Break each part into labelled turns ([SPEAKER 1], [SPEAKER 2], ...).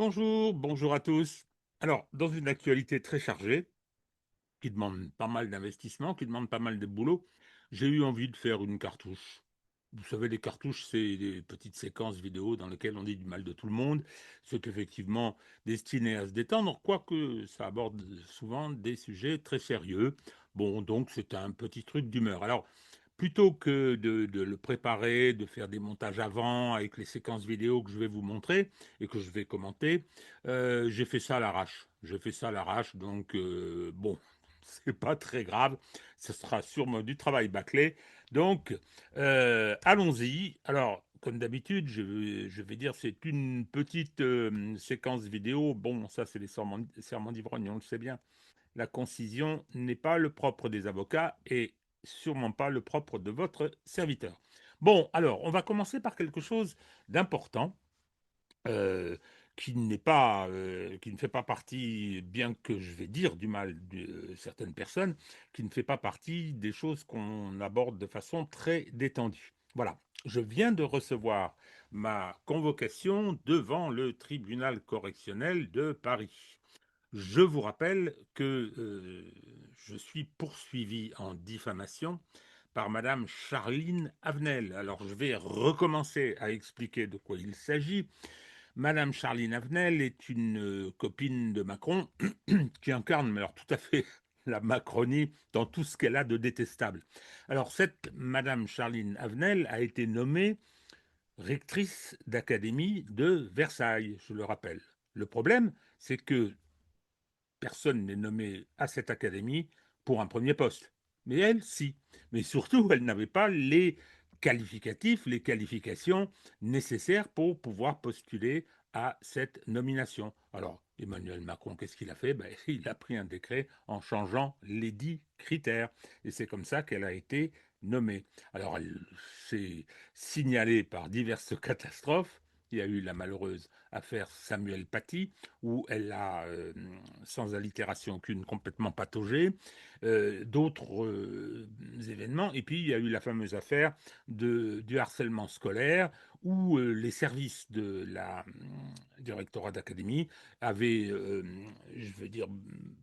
[SPEAKER 1] Bonjour, bonjour à tous. Alors, dans une actualité très chargée, qui demande pas mal d'investissement, qui demande pas mal de boulot, j'ai eu envie de faire une cartouche. Vous savez, les cartouches, c'est des petites séquences vidéo dans lesquelles on dit du mal de tout le monde. C'est effectivement destiné à se détendre, quoique ça aborde souvent des sujets très sérieux. Bon, donc c'est un petit truc d'humeur. Alors, plutôt que de le préparer, de faire des montages avant avec les séquences vidéo que je vais vous montrer et que je vais commenter, j'ai fait ça à l'arrache. J'ai fait ça à l'arrache, donc bon, c'est pas très grave. Ce sera sûrement du travail bâclé. Donc, allons-y. Alors, comme d'habitude, je vais dire c'est une petite séquence vidéo. Bon, ça, c'est les serments d'ivrogne, on le sait bien. La concision n'est pas le propre des avocats et sûrement pas le propre de votre serviteur. Bon, alors, on va commencer par quelque chose d'important euh, qui ne fait pas partie, bien que je vais dire du mal de certaines personnes, qui ne fait pas partie des choses qu'on aborde de façon très détendue. Voilà, je viens de recevoir ma convocation devant le tribunal correctionnel de Paris. Je vous rappelle que je suis poursuivi en diffamation par Madame Charline Avenel. Alors je vais recommencer à expliquer de quoi il s'agit. Madame Charline Avenel est une copine de Macron qui incarne, mais alors tout à fait la Macronie dans tout ce qu'elle a de détestable. Alors cette Madame Charline Avenel a été nommée rectrice d'académie de Versailles, je le rappelle. Le problème, c'est que personne n'est nommé à cette académie pour un premier poste. Mais elle, si. Mais surtout, elle n'avait pas les qualificatifs, les qualifications nécessaires pour pouvoir postuler à cette nomination. Alors, Emmanuel Macron, qu'est-ce qu'il a fait? Il a pris un décret en changeant les 10 critères. Et c'est comme ça qu'elle a été nommée. Alors, elle s'est signalée par diverses catastrophes. Il y a eu la malheureuse affaire Samuel Paty, où elle a, sans allitération aucune, complètement pataugé, d'autres événements. Et puis, il y a eu la fameuse affaire du harcèlement scolaire, où les services du rectorat d'académie avaient, je veux dire,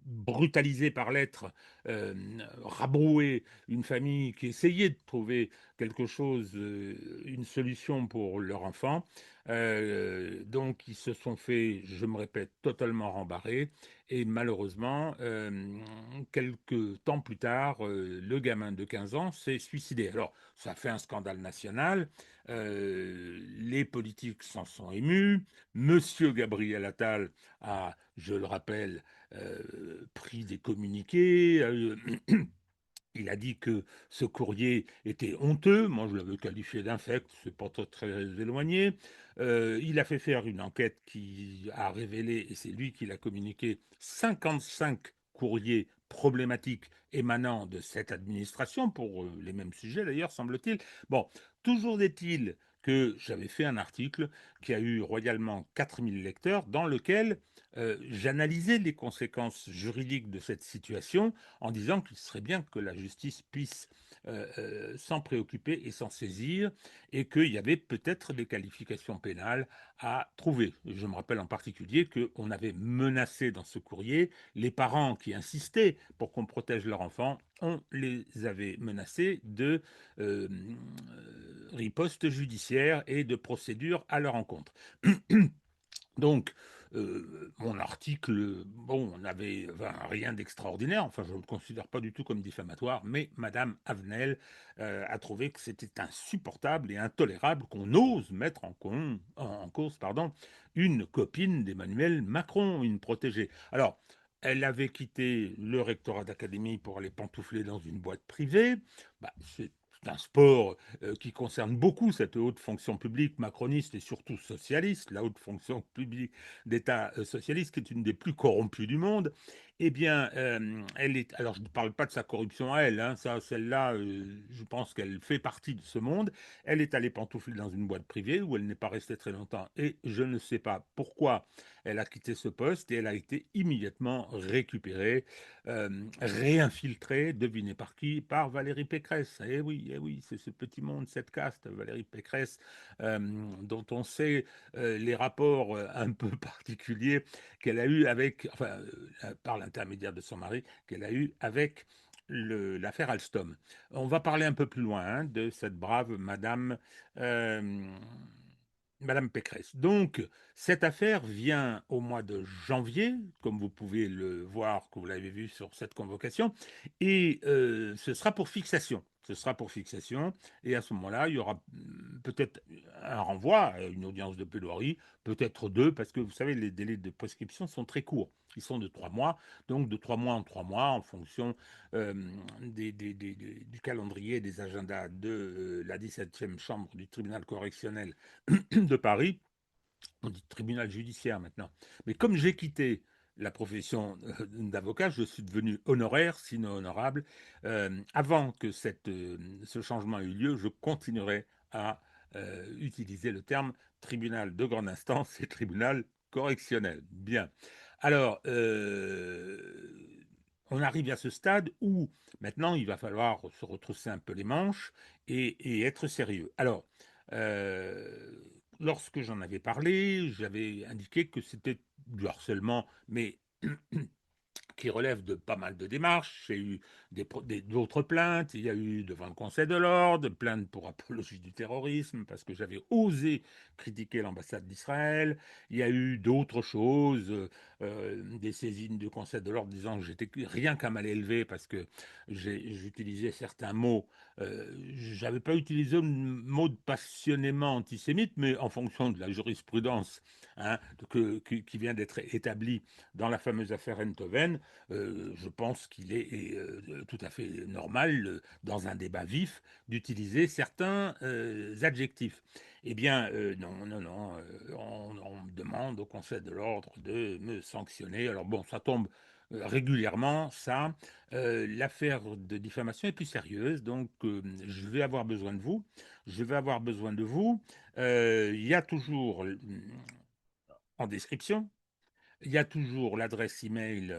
[SPEAKER 1] brutalisé par lettre, euh, rabroué une famille qui essayait de trouver quelque chose, une solution pour leur enfant. Donc, ils se sont fait, je me répète, totalement rembarrés. Et malheureusement, quelques temps plus tard, le gamin de 15 ans s'est suicidé. Alors, ça fait un scandale national. Les politiques s'en sont émus. Monsieur Gabriel Attal a, je le rappelle, pris des communiqués. Il a dit que ce courrier était honteux. Moi, je l'avais qualifié d'infect, c'est pas très éloigné. Il a fait faire une enquête qui a révélé, et c'est lui qui l'a communiqué, 55 courriers problématiques émanant de cette administration, pour les mêmes sujets d'ailleurs, semble-t-il. Bon, toujours est-il que j'avais fait un article qui a eu royalement 4000 lecteurs, dans lequel j'analysais les conséquences juridiques de cette situation en disant qu'il serait bien que la justice puisse s'en préoccuper et s'en saisir, et qu'il y avait peut-être des qualifications pénales à trouver. Je me rappelle en particulier qu'on avait menacé dans ce courrier les parents qui insistaient pour qu'on protège leur enfant. On les avait menacés de euh, riposte judiciaire et de procédure à leur encontre. Donc, mon article, bon, on n'avait rien d'extraordinaire, enfin, je ne le considère pas du tout comme diffamatoire, mais Madame Avenel a trouvé que c'était insupportable et intolérable qu'on ose mettre en cause pardon, une copine d'Emmanuel Macron, une protégée. Alors, elle avait quitté le rectorat d'académie pour aller pantoufler dans une boîte privée. C'est un sport qui concerne beaucoup cette haute fonction publique macroniste et surtout socialiste, la haute fonction publique d'État socialiste qui est une des plus corrompues du monde. Eh bien, elle est. Alors, je ne parle pas de sa corruption à elle, hein, ça, celle-là, je pense qu'elle fait partie de ce monde. Elle est allée pantoufler dans une boîte privée où elle n'est pas restée très longtemps et je ne sais pas pourquoi elle a quitté ce poste et elle a été immédiatement récupérée, réinfiltrée, devinez par qui? Par Valérie Pécresse. Eh oui, c'est ce petit monde, cette caste, Valérie Pécresse, euh, dont on sait les rapports un peu particuliers qu'elle a eu avec, enfin, par l'intermédiaire de son mari, qu'elle a eu avec l'affaire Alstom. On va parler un peu plus loin hein, de cette brave euh, Madame Pécresse. Donc, cette affaire vient au mois de janvier, comme vous pouvez le voir, que vous l'avez vu sur cette convocation, et ce sera pour fixation. Ce sera pour fixation, et à ce moment-là, il y aura peut-être un renvoi, une audience de plaidoirie, peut-être deux, parce que vous savez, les délais de prescription sont très courts. Ils sont de 3 mois, donc de 3 mois en 3 mois, en fonction euh, du calendrier et des agendas de la 17e chambre du tribunal correctionnel de Paris. On dit tribunal judiciaire maintenant. Mais comme j'ai quitté la profession d'avocat, je suis devenu honoraire, sinon honorable. Avant que ce changement ait eu lieu, je continuerai à utiliser le terme tribunal de grande instance et tribunal correctionnel. Bien. Alors, on arrive à ce stade où maintenant il va falloir se retrousser un peu les manches et être sérieux. Alors, euh, lorsque j'en avais parlé, j'avais indiqué que c'était du harcèlement, mais qui relève de pas mal de démarches. J'ai eu d'autres plaintes. Il y a eu devant le Conseil de l'ordre, plaintes pour apologie du terrorisme, parce que j'avais osé critiquer l'ambassade d'Israël. Il y a eu d'autres choses, des saisines du Conseil de l'ordre disant que j'étais rien qu'à mal élevé parce que j'utilisais certains mots. J'avais pas utilisé le mot de passionnément antisémite, mais en fonction de la jurisprudence hein, qui vient d'être établie dans la fameuse affaire Enthoven, je pense qu'il est tout à fait normal, dans un débat vif, d'utiliser certains adjectifs. Eh bien, non, non, non, on me demande au Conseil de l'ordre de me sanctionner. Alors bon, ça tombe régulièrement, ça. L'affaire de diffamation est plus sérieuse, donc je vais avoir besoin de vous. Je vais avoir besoin de vous. Il y a toujours en description il y a toujours l'adresse email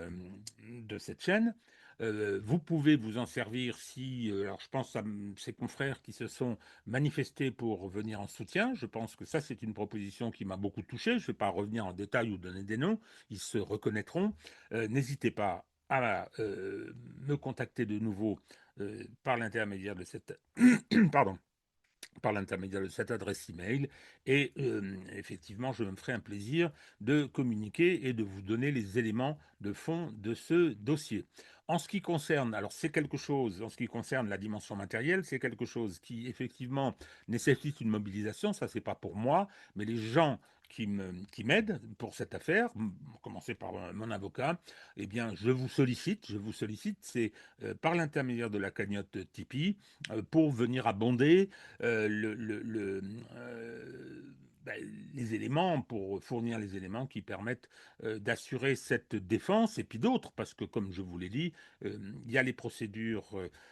[SPEAKER 1] de cette chaîne. Vous pouvez vous en servir si, alors je pense à ces confrères qui se sont manifestés pour venir en soutien. Je pense que ça, c'est une proposition qui m'a beaucoup touché. Je ne vais pas revenir en détail ou donner des noms. Ils se reconnaîtront. N'hésitez pas à me contacter de nouveau par l'intermédiaire de cette, pardon, par l'intermédiaire de cette adresse email. Et effectivement, je me ferai un plaisir de communiquer et de vous donner les éléments de fond de ce dossier. En ce qui concerne, alors c'est quelque chose, en ce qui concerne la dimension matérielle, c'est quelque chose qui effectivement nécessite une mobilisation, ça c'est pas pour moi, mais les gens qui m'aident pour cette affaire, commencer par mon avocat, eh bien je vous sollicite, c'est par l'intermédiaire de la cagnotte Tipeee, pour venir abonder euh, ben, les éléments, pour fournir les éléments qui permettent d'assurer cette défense, et puis d'autres, parce que comme je vous l'ai dit, il y a les procédures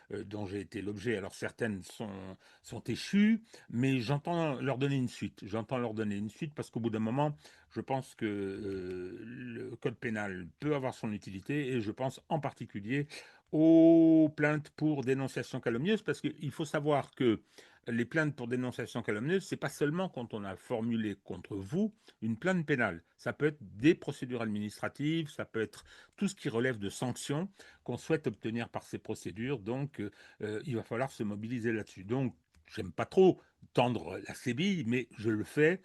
[SPEAKER 1] dont j'ai été l'objet. Alors certaines sont échues, mais j'entends leur donner une suite. J'entends leur donner une suite parce qu'au bout d'un moment, je pense que le code pénal peut avoir son utilité, et je pense en particulier aux plaintes pour dénonciation calomnieuse, parce qu'il faut savoir que les plaintes pour dénonciation calomnieuse, c'est pas seulement quand on a formulé contre vous une plainte pénale. Ça peut être des procédures administratives, ça peut être tout ce qui relève de sanctions qu'on souhaite obtenir par ces procédures. Donc, il va falloir se mobiliser là-dessus. Donc, j'aime pas trop tendre la sébille, mais je le fais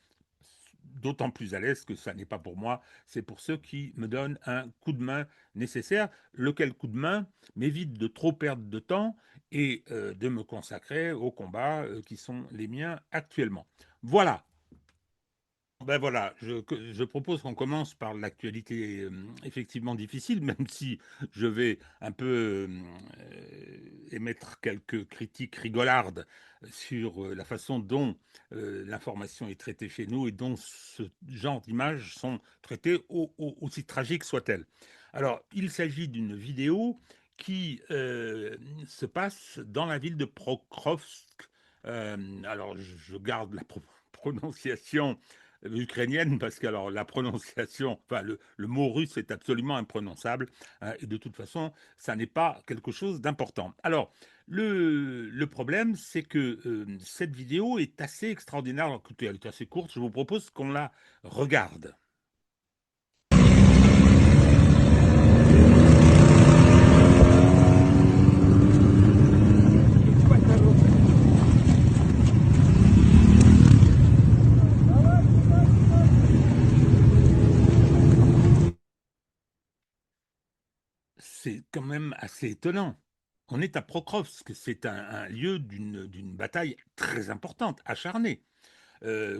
[SPEAKER 1] d'autant plus à l'aise que ça n'est pas pour moi, c'est pour ceux qui me donnent un coup de main nécessaire, lequel coup de main m'évite de trop perdre de temps et de me consacrer aux combats qui sont les miens actuellement. Voilà, Ben voilà, je propose qu'on commence par l'actualité effectivement difficile, même si je vais un peu émettre quelques critiques rigolardes sur la façon dont l'information est traitée chez nous et dont ce genre d'images sont traitées, aussi tragiques soient-elles. Alors, il s'agit d'une vidéo qui se passe dans la ville de Pokrovsk. Alors, je garde la prononciation ukrainienne, parce que alors la prononciation, enfin le mot russe est absolument imprononçable, hein, et de toute façon, ça n'est pas quelque chose d'important. Alors, le problème, c'est que cette vidéo est assez extraordinaire. Alors, écoutez, elle est assez courte, je vous propose qu'on la regarde. C'est quand même assez étonnant. On est à Prokrovsk, c'est un lieu d'une bataille très importante, acharnée.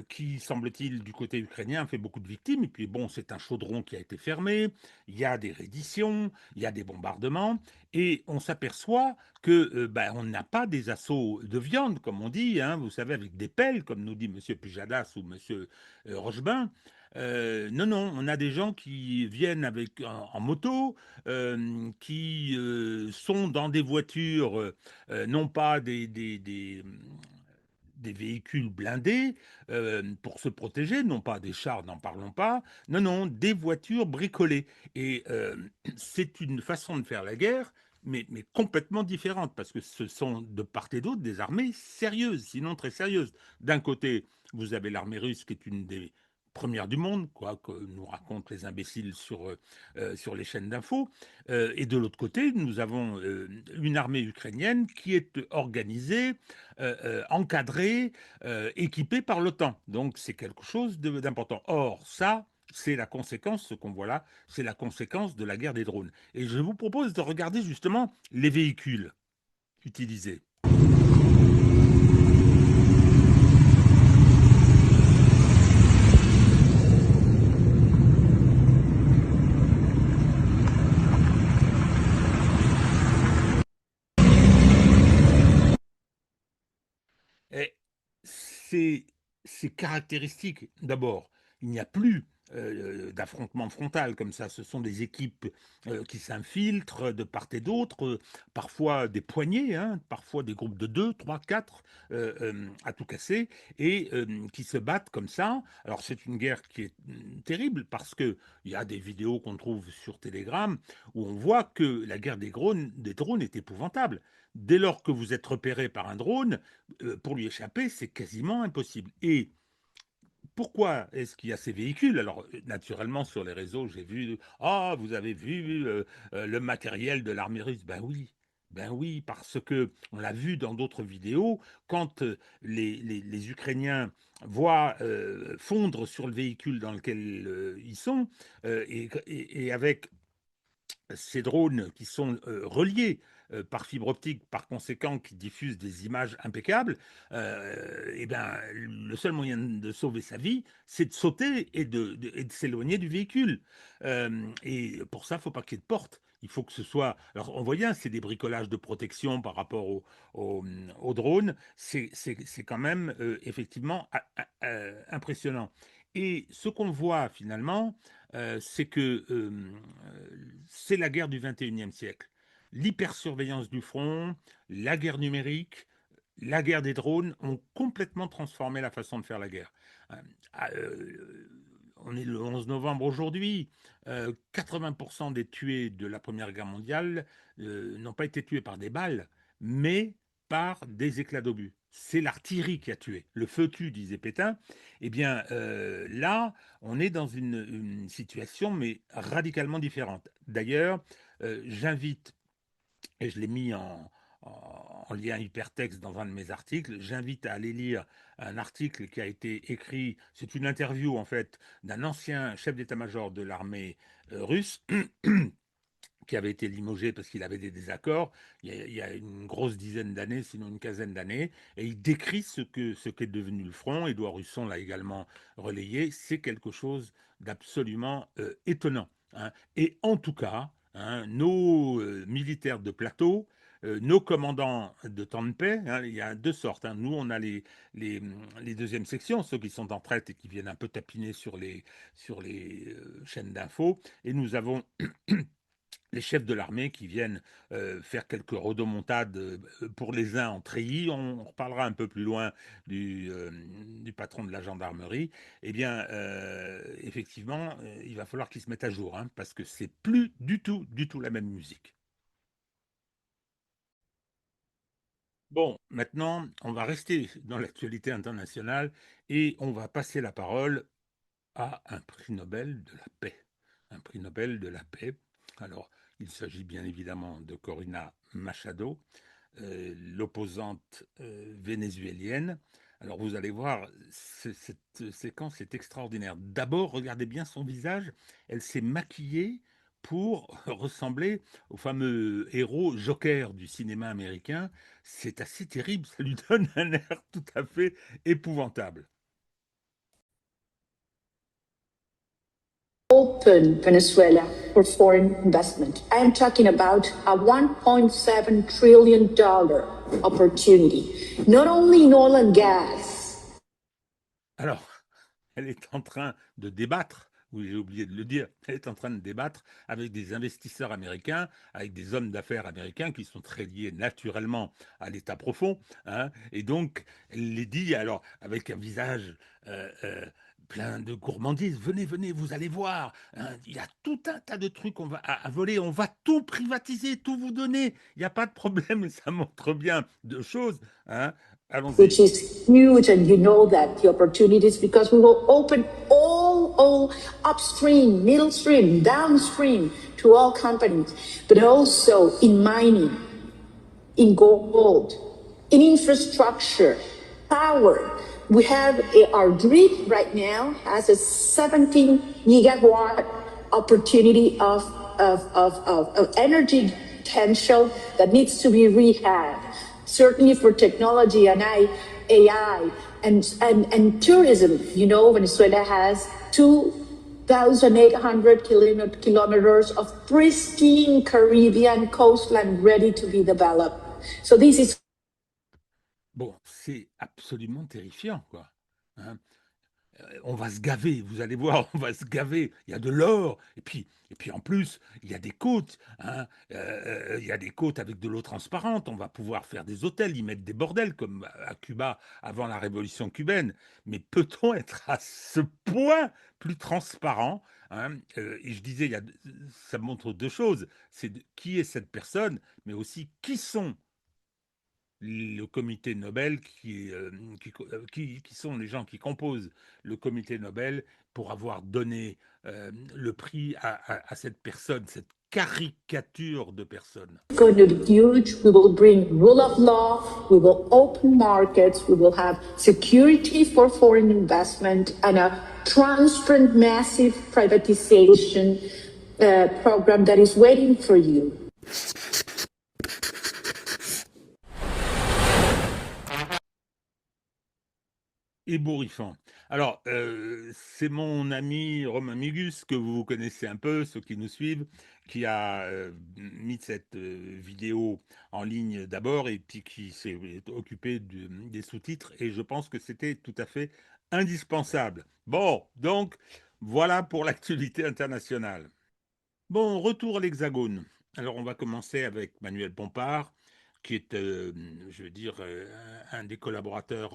[SPEAKER 1] Qui, semble-t-il, du côté ukrainien, fait beaucoup de victimes. Et puis, bon, c'est un chaudron qui a été fermé, il y a des redditions, il y a des bombardements, et on s'aperçoit que ben, on n'a pas des assauts de viande, comme on dit, hein, vous savez, avec des pelles, comme nous dit M. Pujadas ou M. Rochebin. Non, non, on a des gens qui viennent avec, en moto, qui sont dans des voitures, non pas des véhicules blindés pour se protéger, non pas des chars, n'en parlons pas, non, non, des voitures bricolées. Et c'est une façon de faire la guerre, mais complètement différente, parce que ce sont de part et d'autre des armées sérieuses, sinon très sérieuses. D'un côté, vous avez l'armée russe, qui est une des premières du monde, quoi, que nous racontent les imbéciles sur les chaînes d'infos. Et de l'autre côté, nous avons une armée ukrainienne qui est organisée, encadré, équipé par l'OTAN. Donc c'est quelque chose d'important. Or, ça, c'est la conséquence, ce qu'on voit là, c'est la conséquence de la guerre des drones. Et je vous propose de regarder justement les véhicules utilisés. Et c'est caractéristique. D'abord, il n'y a plus d'affrontement frontal comme ça. Ce sont des équipes qui s'infiltrent de part et d'autre, parfois des poignées, hein, parfois des groupes de 2, 3, 4 à tout casser, et qui se battent comme ça. Alors c'est une guerre qui est terrible, parce qu'il y a des vidéos qu'on trouve sur Telegram où on voit que la guerre des drones est épouvantable. Dès lors que vous êtes repéré par un drone, pour lui échapper, c'est quasiment impossible. Et pourquoi est-ce qu'il y a ces véhicules? Alors, naturellement, sur les réseaux, j'ai vu, ah, vous avez vu le matériel de l'armée russe. Ben oui, parce que on l'a vu dans d'autres vidéos, quand les Ukrainiens voient fondre sur le véhicule dans lequel ils sont, et avec ces drones qui sont reliés par fibre optique, par conséquent qui diffusent des images impeccables, et ben, le seul moyen de sauver sa vie, c'est de sauter et de s'éloigner du véhicule. Et pour ça, il ne faut pas qu'il y ait de porte. Il faut que ce soit. Alors, on voit bien, c'est des bricolages de protection par rapport au, au drones. C'est quand même effectivement impressionnant. Et ce qu'on voit finalement, c'est que c'est la guerre du 21e siècle. L'hypersurveillance du front, la guerre numérique, la guerre des drones ont complètement transformé la façon de faire la guerre. Euh, on est le 11 novembre aujourd'hui. 80% des tués de la Première Guerre mondiale n'ont pas été tués par des balles, mais par des éclats d'obus. C'est l'artillerie qui a tué. Le feu tue, disait Pétain. Eh bien, là, on est dans une situation, mais radicalement différente. D'ailleurs, j'invite, et je l'ai mis en lien hypertexte dans un de mes articles, j'invite à aller lire un article qui a été écrit, c'est une interview en fait, d'un ancien chef d'état-major de l'armée russe, qui avait été limogé parce qu'il avait des désaccords il y a une grosse dizaine d'années, sinon une quinzaine d'années, et il décrit ce qu'est devenu le front. Édouard Husson l'a également relayé. C'est quelque chose d'absolument étonnant, hein. Et en tout cas, hein, nos militaires de plateau, nos commandants de temps de paix, hein, il y a deux sortes, hein. Nous, on a les, les deuxièmes sections, ceux qui sont en traite et qui viennent un peu tapiner sur les chaînes d'infos. Et nous avons les chefs de l'armée qui viennent faire quelques rodomontades pour les uns en treillis. On reparlera un peu plus loin du patron de la gendarmerie. Eh bien, effectivement, il va falloir qu'ils se mettent à jour, hein, parce que c'est plus du tout la même musique. Bon, maintenant, on va rester dans l'actualité internationale et on va passer la parole à un prix Nobel de la paix. Un prix Nobel de la paix. Alors, il s'agit bien évidemment de Corina Machado, l'opposante vénézuélienne. Alors, vous allez voir, cette séquence est extraordinaire. D'abord, regardez bien son visage. Elle s'est maquillée pour ressembler au fameux héros Joker du cinéma américain. C'est assez terrible, ça lui donne un air tout à fait épouvantable.
[SPEAKER 2] Open Venezuela for foreign investment. I am talking about a $1.7 trillion opportunity, not only in oil and gas.
[SPEAKER 1] Alors, elle est en train de débattre, oui, j'ai oublié de le dire, elle est en train de débattre avec des investisseurs américains, avec des hommes d'affaires américains qui sont très liés naturellement à l'État profond, hein, et donc elle les dit alors avec un visage plein de gourmandise. Venez, venez, vous allez voir, hein, il y a tout un tas de trucs à voler, on va tout privatiser, tout vous donner, il n'y a pas de problème, ça montre bien deux choses, hein.
[SPEAKER 2] Which
[SPEAKER 1] Allons-y.
[SPEAKER 2] is huge, and you know that the opportunities, because we will open all upstream, middle stream, downstream to all companies, but also in mining, in gold, in infrastructure, power. We have our grid right now has a 17 gigawatt opportunity of energy potential that needs to be rehabbed. Certainly for technology and AI and tourism. You know, Venezuela has 2,800 kilometers of pristine Caribbean coastline ready to be developed. So this is.
[SPEAKER 1] Bon, c'est absolument terrifiant, quoi, hein. On va se gaver, vous allez voir, on va se gaver. Il y a de l'or, et puis en plus, il y a des côtes, hein, il y a des côtes avec de l'eau transparente. On va pouvoir faire des hôtels, y mettre des bordels comme à Cuba avant la révolution cubaine. Mais peut-on être à ce point plus transparent, hein? Et je disais, ça montre deux choses. C'est qui est cette personne, mais aussi qui sont le comité Nobel qui sont les gens qui composent le comité Nobel pour avoir donné le prix à cette personne, cette caricature de personne.
[SPEAKER 2] Going to be huge. We will bring rule of law. We will open markets. We will have security for foreign investment and a transparent, massive privatization program that is waiting for you.
[SPEAKER 1] Ébouriffant. Alors, c'est mon ami Romain Migus, que vous connaissez un peu, ceux qui nous suivent, qui a mis cette vidéo en ligne d'abord et puis qui s'est occupé des sous-titres. Et je pense que c'était tout à fait indispensable. Bon, donc, voilà pour l'actualité internationale. Bon, retour à l'Hexagone. Alors, on va commencer avec Manuel Bompard, qui est, je veux dire, un des collaborateurs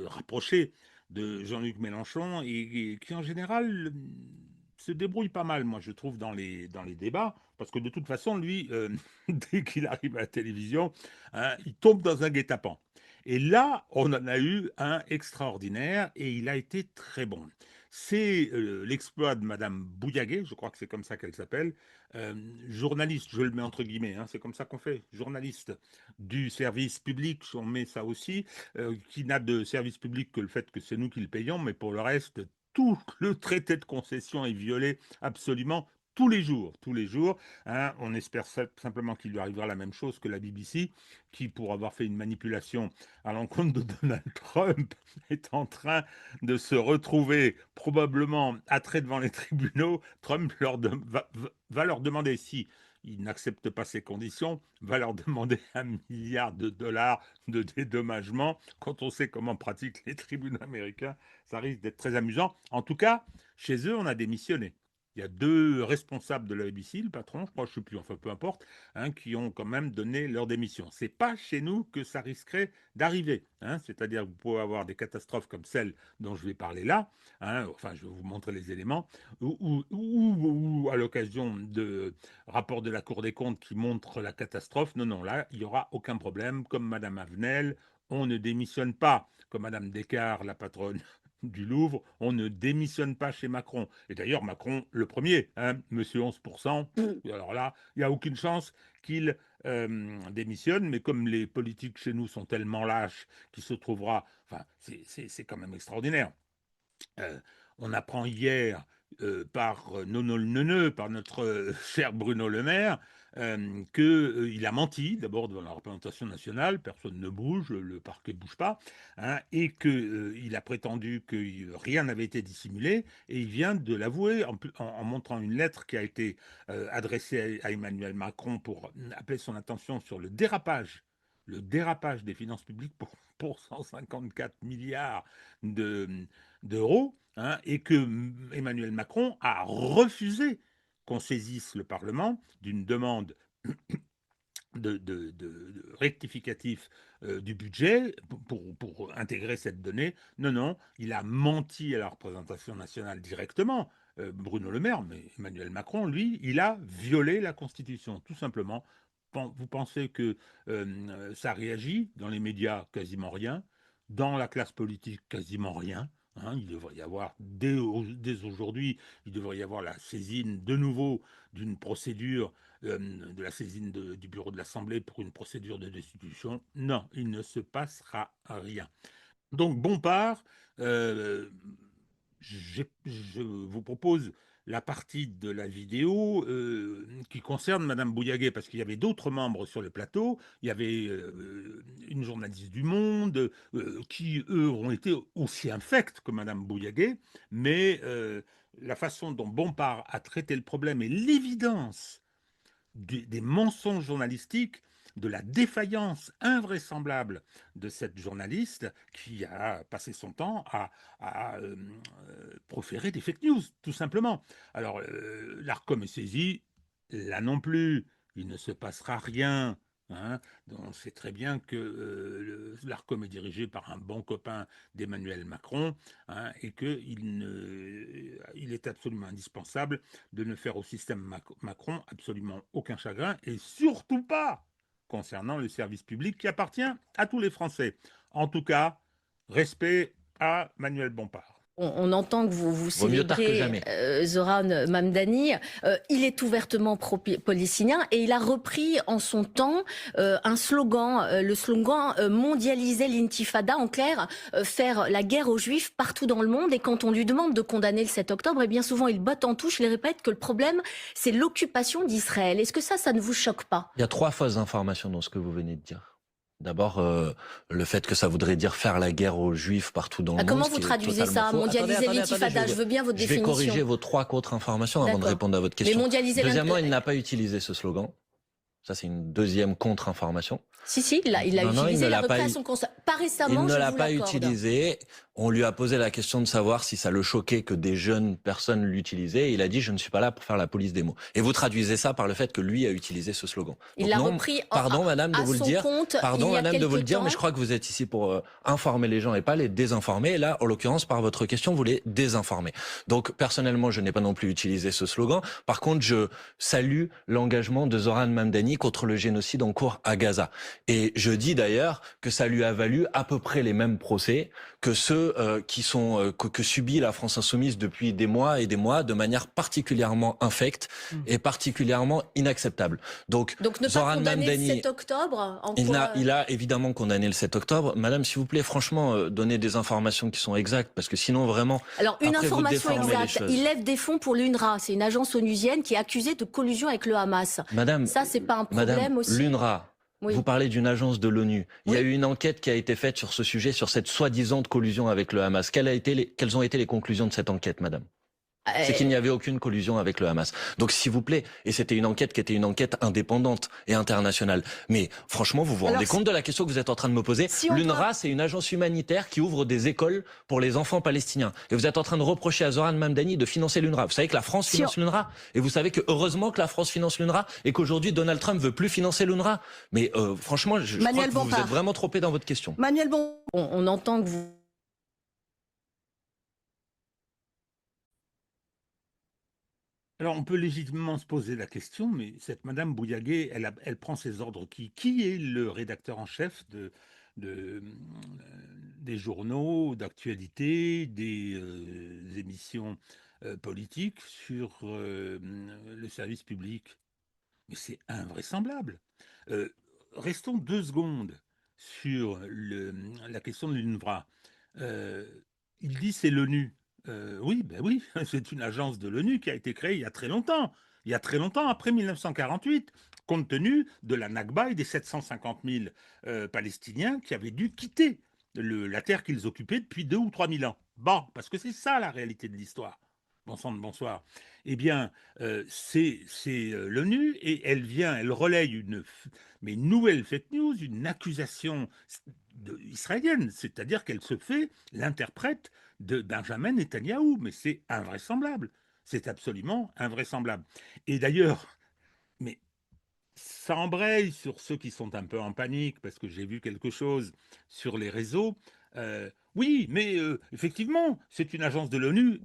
[SPEAKER 1] rapprochés de Jean-Luc Mélenchon et qui, en général, se débrouille pas mal, moi, je trouve, dans les débats, parce que de toute façon, lui, dès qu'il arrive à la télévision, hein, il tombe dans un guet-apens. Et là, on en a eu un extraordinaire et il a été très bon. C'est l'exploit de Madame Bouillaguet, je crois que c'est comme ça qu'elle s'appelle, journaliste, je le mets entre guillemets, hein, c'est comme ça qu'on fait, journaliste du service public, on met ça aussi, qui n'a de service public que le fait que c'est nous qui le payons, mais pour le reste, tout le traité de concession est violé absolument tous les jours, tous les jours. Hein. On espère simplement qu'il lui arrivera la même chose que la BBC, qui, pour avoir fait une manipulation à l'encontre de Donald Trump, est en train de se retrouver probablement attrait devant les tribunaux. Trump va leur demander, si il n'accepte pas ces conditions, va leur demander $1 milliard de dédommagement. Quand on sait comment pratiquent les tribunaux américains, ça risque d'être très amusant. En tout cas, chez eux, on a démissionné. Il y a 2 responsables de la ABC, le patron, je crois, je ne sais plus, enfin peu importe, hein, qui ont quand même donné leur démission. Ce n'est pas chez nous que ça risquerait d'arriver. Hein, c'est-à-dire que vous pouvez avoir des catastrophes comme celle dont je vais parler là, hein, enfin je vais vous montrer les éléments, ou à l'occasion de rapports de la Cour des comptes qui montrent la catastrophe. Non, là, il n'y aura aucun problème. Comme Madame Avenel, on ne démissionne pas. Comme Madame Descartes, la patronne du Louvre, on ne démissionne pas chez Macron. Et d'ailleurs, Macron, le premier, hein, monsieur 11%, alors là, il n'y a aucune chance qu'il démissionne, mais comme les politiques chez nous sont tellement lâches qu'il se trouvera, enfin, c'est quand même extraordinaire. On apprend hier par Nono le Neuneu, par notre cher Bruno Le Maire, qu'il a menti, d'abord devant la représentation nationale, personne ne bouge, le parquet ne bouge pas, hein, et qu'il a prétendu que rien n'avait été dissimulé, et il vient de l'avouer en montrant une lettre qui a été adressée à Emmanuel Macron pour appeler son attention sur le dérapage des finances publiques pour 154 milliards d'euros, hein, et que Emmanuel Macron a refusé qu'on saisisse le Parlement d'une demande de rectificatif du budget pour intégrer cette donnée. Non, il a menti à la représentation nationale directement, Bruno Le Maire, mais Emmanuel Macron, lui, il a violé la Constitution, tout simplement. Vous pensez que ça réagit dans les médias? Quasiment rien. Dans la classe politique, quasiment rien. Hein, il devrait y avoir, dès aujourd'hui, il devrait y avoir la saisine de nouveau d'une procédure, de la saisine du bureau de l'Assemblée pour une procédure de destitution. Non, il ne se passera rien. Donc, Bompard, je vous propose la partie de la vidéo qui concerne Madame Bouillaguet, parce qu'il y avait d'autres membres sur le plateau. Il y avait une journaliste du Monde qui, eux, ont été aussi infects que Madame Bouillaguet, mais la façon dont Bompard a traité le problème et l'évidence des mensonges journalistiques, de la défaillance invraisemblable de cette journaliste qui a passé son temps à proférer des fake news, tout simplement. Alors, l'ARCOM est saisi, là non plus, il ne se passera rien. Hein. On sait très bien que l'ARCOM est dirigé par un bon copain d'Emmanuel Macron, hein, et qu'il est absolument indispensable de ne faire au système Macron absolument aucun chagrin, et surtout pas concernant le service public qui appartient à tous les Français. En tout cas, respect à Manuel Bompard.
[SPEAKER 3] On entend que vous célébrez Zoran Mamdani. Il est ouvertement pro-palestinien et il a repris en son temps un slogan, le slogan mondialiser l'intifada, en clair, faire la guerre aux Juifs partout dans le monde. Et quand on lui demande de condamner le 7 octobre, et bien souvent il botte en touche, il répète que le problème, c'est l'occupation d'Israël. Est-ce que ça ne vous choque pas?
[SPEAKER 4] Il y a 3 fausses informations dans ce que vous venez de dire. D'abord, le fait que ça voudrait dire faire la guerre aux Juifs partout dans le monde.
[SPEAKER 3] Comment vous traduisez ça? Mondialiser l'intifada, je veux bien votre définition.
[SPEAKER 4] Je vais corriger vos 3 contre-informations avant de répondre à votre question.
[SPEAKER 3] Mais mondialiser
[SPEAKER 4] Deuxièmement, il n'a pas utilisé ce slogan. Ça, c'est une deuxième contre-information.
[SPEAKER 3] Si, il l'a utilisé, il a repris à son constat. Pas récemment,
[SPEAKER 4] il ne l'a pas utilisé. On lui a posé la question de savoir si ça le choquait que des jeunes personnes l'utilisaient. Et il a dit, je ne suis pas là pour faire la police des mots. Et vous traduisez ça par le fait que lui a utilisé ce slogan.
[SPEAKER 3] Il l'a repris
[SPEAKER 4] pardon, madame, de vous le dire. Pardon, madame, de vous le dire, mais je crois que vous êtes ici pour informer les gens et pas les désinformer. Et là, en l'occurrence, par votre question, vous les désinformez. Donc, personnellement, je n'ai pas non plus utilisé ce slogan. Par contre, je salue l'engagement de Zoran Mamdani contre le génocide en cours à Gaza. Et je dis d'ailleurs que ça lui a valu à peu près les mêmes procès que ceux que subit la France insoumise depuis des mois et des mois de manière particulièrement infecte et particulièrement inacceptable. Donc
[SPEAKER 3] ne pas condamner le 7 octobre
[SPEAKER 4] il a évidemment condamné le 7 octobre. Madame, s'il vous plaît, franchement, donnez des informations qui sont exactes, parce que sinon, vraiment...
[SPEAKER 3] Alors, une information exacte, il lève des fonds pour l'UNRWA. C'est une agence onusienne qui est accusée de collusion avec le Hamas.
[SPEAKER 4] Madame,
[SPEAKER 3] ça, c'est pas un problème aussi?
[SPEAKER 4] L'UNRWA, oui. Vous parlez d'une agence de l'ONU. Il y a eu une enquête qui a été faite sur ce sujet, sur cette soi-disant collusion avec le Hamas. Quelles ont été les conclusions de cette enquête, madame? C'est qu'il n'y avait aucune collusion avec le Hamas. Donc, s'il vous plaît, et c'était une enquête qui était une enquête indépendante et internationale. Mais franchement, vous vous rendez compte de la question que vous êtes en train de me poser? L'UNRWA, c'est une agence humanitaire qui ouvre des écoles pour les enfants palestiniens. Et vous êtes en train de reprocher à Zoran Mamdani de financer l'UNRWA. Vous savez que la France finance l'UNRWA. Et vous savez que heureusement que la France finance l'UNRWA et qu'aujourd'hui Donald Trump veut plus financer l'UNRWA. Mais franchement, je crois que vous êtes vraiment trompé dans votre question.
[SPEAKER 3] Manuel Bompard, on entend que vous...
[SPEAKER 1] Alors, on peut légitimement se poser la question, mais cette Madame Bouillaguet, elle prend ses ordres qui? Qui est le rédacteur en chef des journaux, d'actualité, des émissions politiques sur le service public? Mais c'est invraisemblable. Restons 2 secondes sur la question de l'UNRWA. Il dit c'est l'ONU. Oui, ben oui, c'est une agence de l'ONU qui a été créée il y a très longtemps. Il y a très longtemps, après 1948, compte tenu de la Nakba et des 750 000 Palestiniens qui avaient dû quitter la terre qu'ils occupaient depuis 2 ou 3 000 ans. Bon, parce que c'est ça la réalité de l'histoire. Bon sang de bonsoir. Eh bien, c'est l'ONU et elle relaye une nouvelle fake news, une accusation israélienne, c'est-à-dire qu'elle se fait l'interprète de Benjamin Netanyahou, mais c'est invraisemblable, c'est absolument invraisemblable. Et d'ailleurs, mais ça embraye sur ceux qui sont un peu en panique, parce que j'ai vu quelque chose sur les réseaux. Oui, mais effectivement, c'est une agence de l'ONU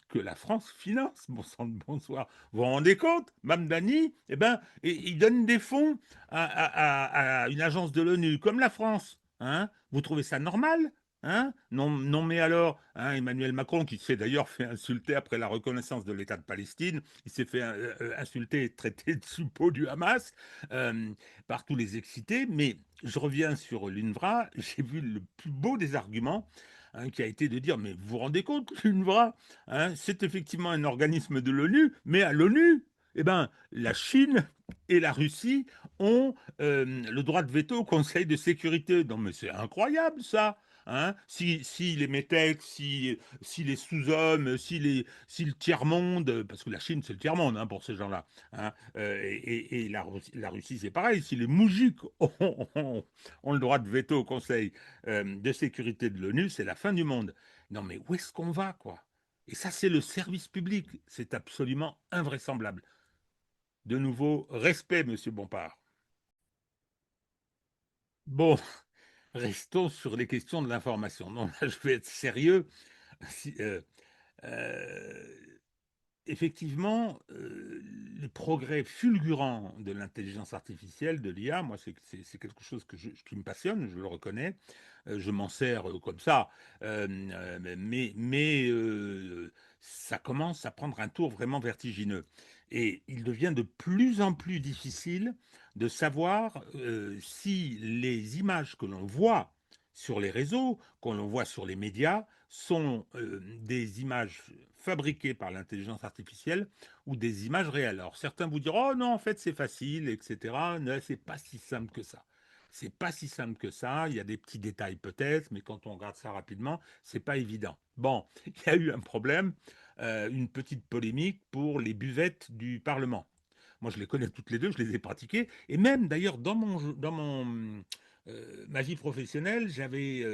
[SPEAKER 1] que la France finance. Bon sang de bonsoir. Vous vous rendez compte? Mamdani, eh ben, il donne des fonds à une agence de l'ONU, comme la France. Hein? Vous trouvez ça normal? Hein? Non, non, mais alors, hein, Emmanuel Macron, qui s'est d'ailleurs fait insulter après la reconnaissance de l'État de Palestine, il s'est fait insulter et traiter de suppôt du Hamas par tous les excités. Mais je reviens sur l'UNRWA, j'ai vu le plus beau des arguments, hein, qui a été de dire, mais vous vous rendez compte, l'UNRWA, hein, c'est effectivement un organisme de l'ONU, mais à l'ONU, eh ben, la Chine et la Russie ont le droit de veto au Conseil de sécurité. Non, mais c'est incroyable, ça. Hein, si les métèques, si les sous-hommes, si le tiers-monde, parce que la Chine c'est le tiers-monde hein, pour ces gens-là, hein, et la Russie c'est pareil, si les moujiks ont le droit de veto au Conseil de sécurité de l'ONU, c'est la fin du monde. Non mais où est-ce qu'on va, quoi? Et ça c'est le service public, c'est absolument invraisemblable. De nouveau, respect, monsieur Bompard. Bon, restons sur les questions de l'information. Non, là, je vais être sérieux. Effectivement, les progrès fulgurants de l'intelligence artificielle, de l'IA, moi, c'est quelque chose qui me passionne, je le reconnais. Je m'en sers comme ça, mais ça commence à prendre un tour vraiment vertigineux. Et il devient de plus en plus difficile de savoir si les images que l'on voit sur les réseaux, que l'on voit sur les médias, sont des images fabriquées par l'intelligence artificielle ou des images réelles. Alors certains vous diront, oh non, en fait c'est facile, etc. Non, c'est pas si simple que ça. C'est pas si simple que ça, il y a des petits détails peut-être, mais quand on regarde ça rapidement, c'est pas évident. Bon, il y a eu un problème, une petite polémique pour les buvettes du Parlement. Moi, je les connais toutes les deux, je les ai pratiquées. Et même, d'ailleurs, dans ma vie professionnelle, j'avais